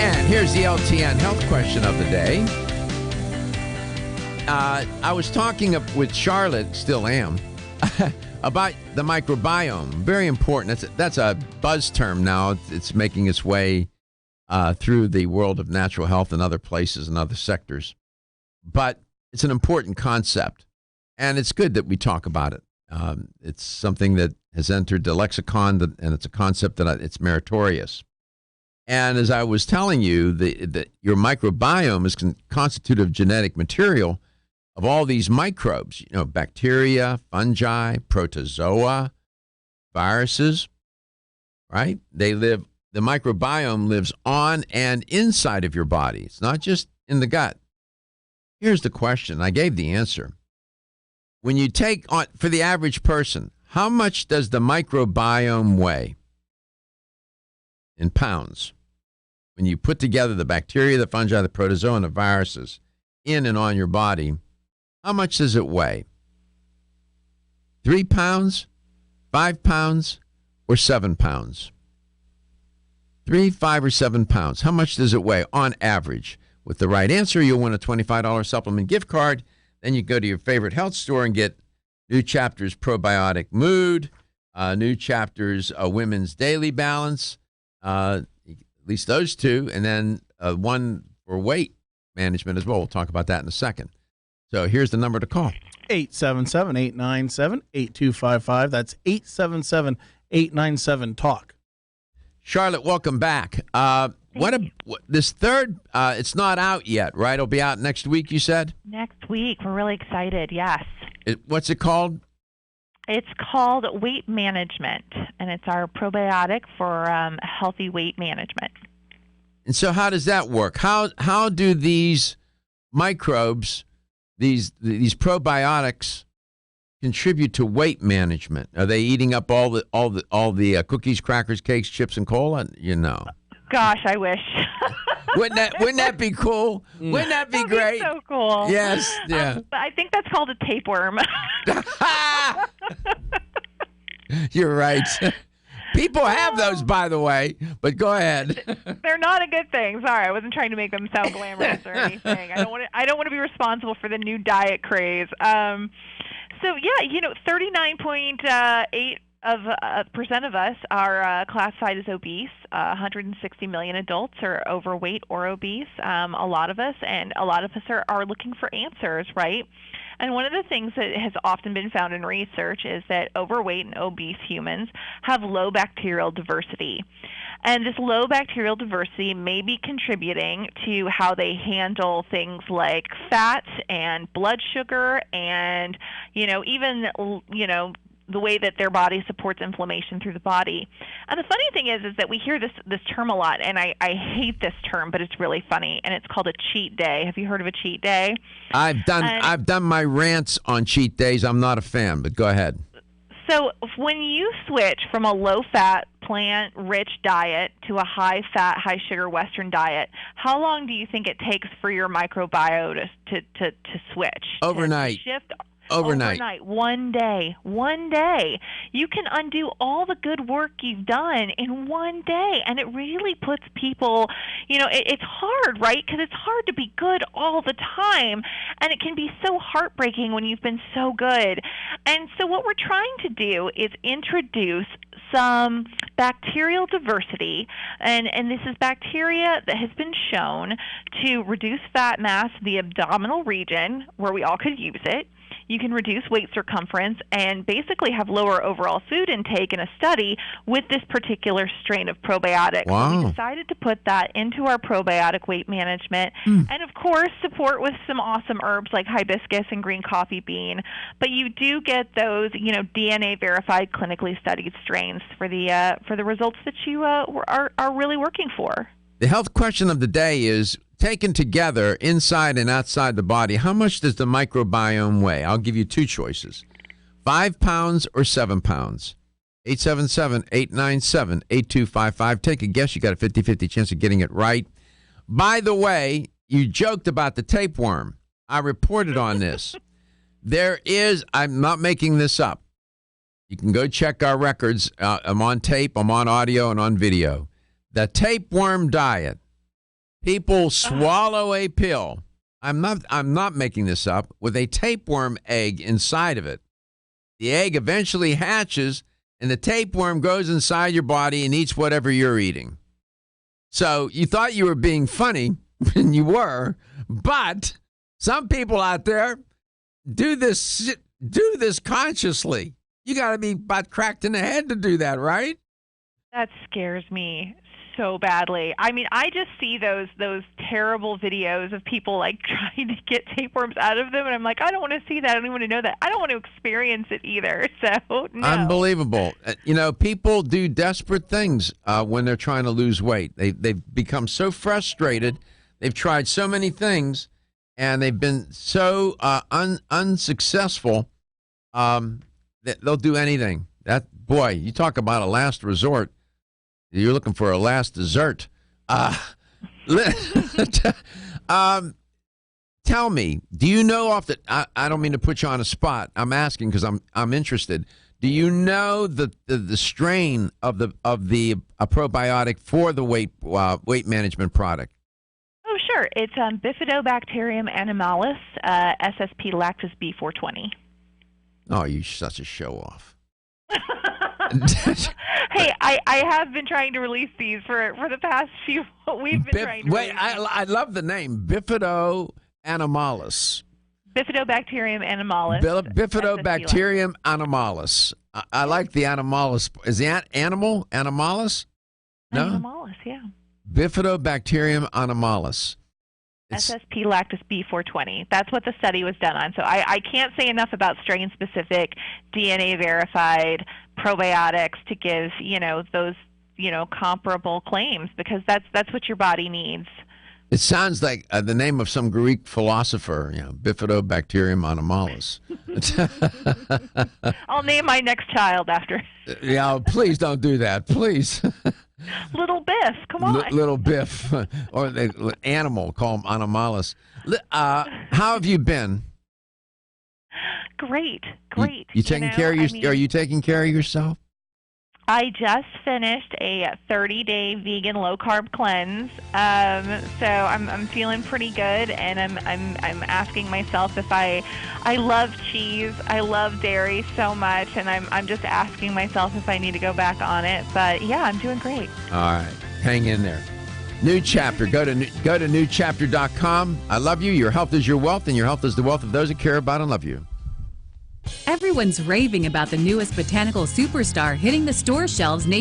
And here's the LTN health question of the day. I was talking with Charlotte, still am, about the microbiome. Very important. That's a buzz term now. It's making its way through the world of natural health and other places and other sectors. But it's an important concept, and it's good that we talk about it. It's something that has entered the lexicon, and it's a concept that it's meritorious. And as I was telling you, your microbiome is constituted of genetic material of all these microbes, bacteria, fungi, protozoa, viruses, right? The microbiome lives on and inside of your body. It's not just in the gut. Here's the question. I gave the answer. When you take on, for the average person, how much does the microbiome weigh in pounds? When you put together the bacteria, the fungi, the protozoa, and the viruses in and on your body, how much does it weigh? 3 pounds, 5 pounds, or 7 pounds? 3, 5, or 7 pounds. How much does it weigh on average? With the right answer, you'll win a $25 supplement gift card. Then you go to your favorite health store and get New Chapters Probiotic Mood, New Chapters Women's Daily Balance, at least those two, and then one for weight management as well. We'll talk about that in a second. So here's the number to call. 877-897-8255. That's 877-897-TALK. Charlotte, welcome back. This third, it's not out yet, right? It'll be out next week, you said? Next week. We're really excited, yes. What's it called? It's called Weight Management, and it's our probiotic for healthy weight management. And so how does that work? How do these microbes, these probiotics, contribute to weight management? Are they eating up all the cookies, crackers, cakes, chips, and cola? Gosh, I wish. Wouldn't that be cool? Wouldn't that be great? So cool. Yes, yeah. I think that's called a tapeworm. You're right. People have those, by the way, but go ahead. They're not a good thing. Sorry, I wasn't trying to make them sound glamorous or anything. I don't want to be responsible for the new diet craze. 39.8% of us are classified as obese. 160 million adults are overweight or obese. A lot of us are looking for answers, right? And one of the things that has often been found in research is that overweight and obese humans have low bacterial diversity. And this low bacterial diversity may be contributing to how they handle things like fat and blood sugar and, even the way that their body supports inflammation through the body. And the funny thing is that we hear this term a lot, and I hate this term, but it's really funny, and it's called a cheat day. Have you heard of a cheat day? I've done my rants on cheat days. I'm not a fan, but go ahead. So when you switch from a low-fat, plant-rich diet to a high-fat, high-sugar Western diet, how long do you think it takes for your microbiome to switch? Overnight. To shift? Overnight. One day. You can undo all the good work you've done in one day. And it really puts people, it's hard, right? Because it's hard to be good all the time. And it can be so heartbreaking when you've been so good. And so what we're trying to do is introduce some bacterial diversity. And this is bacteria that has been shown to reduce fat mass in the abdominal region, where we all could use it. You can reduce waist circumference and basically have lower overall food intake in a study with this particular strain of probiotics. Wow. So we decided to put that into our probiotic weight management and, of course, support with some awesome herbs like hibiscus and green coffee bean. But you do get those, DNA-verified, clinically studied strains for the results that you are really working for. The health question of the day is, taken together, inside and outside the body, how much does the microbiome weigh? I'll give you two choices, 5 pounds or 7 pounds. 877-897-8255. Take a guess. You got a 50-50 chance of getting it right. By the way, you joked about the tapeworm. I reported on this. I'm not making this up. You can go check our records. I'm on tape, I'm on audio, and on video. The tapeworm diet People swallow a pill. I'm not making this up, with a tapeworm egg inside of it. The egg eventually hatches, and the tapeworm goes inside your body and eats whatever you're eating. So you thought you were being funny, and you were, but some people out there do this consciously. You got to be about cracked in the head to do that, right? That scares me so badly. I mean, I just see those terrible videos of people like trying to get tapeworms out of them, and I'm like, I don't want to see that. I don't want to know that. I don't want to experience it either. So, no. Unbelievable. People do desperate things when they're trying to lose weight. They've become so frustrated. They've tried so many things, and they've been so unsuccessful that they'll do anything. Boy, you talk about a last resort. You're looking for a last dessert. Tell me, do you know I don't mean to put you on a spot. I'm asking because I'm interested. Do you know the strain of the probiotic for the weight management product? Oh, sure. It's Bifidobacterium animalis, SSP lactis B420. Oh, you're such a show off. Hey, I have been trying to release these for the past few. We've been trying to. Wait, I love the name Bifido animalis. Bifidobacterium animalis. Bifidobacterium animalis. I like the animalis. Is the animal animalis? No. Animalis, yeah. Bifidobacterium animalis. SSP lactis B420. That's what the study was done on. So I can't say enough about strain-specific, DNA-verified probiotics to give, those, comparable claims, because that's what your body needs. It sounds like the name of some Greek philosopher, Bifidobacterium animalis. I'll name my next child after. Yeah, please don't do that, please. Little Biff, come on. Little Biff, or the animal, call him animalis. How have you been? Great. You taking care of Are you taking care of yourself? I just finished a 30-day vegan low-carb cleanse, so I'm feeling pretty good, and I'm asking myself if I love cheese, I love dairy so much, and I'm just asking myself if I need to go back on it. But yeah, I'm doing great. All right, hang in there. New Chapter. Go to newchapter.com. I love you. Your health is your wealth, and your health is the wealth of those that care about and love you. Everyone's raving about the newest botanical superstar hitting the store shelves nationwide.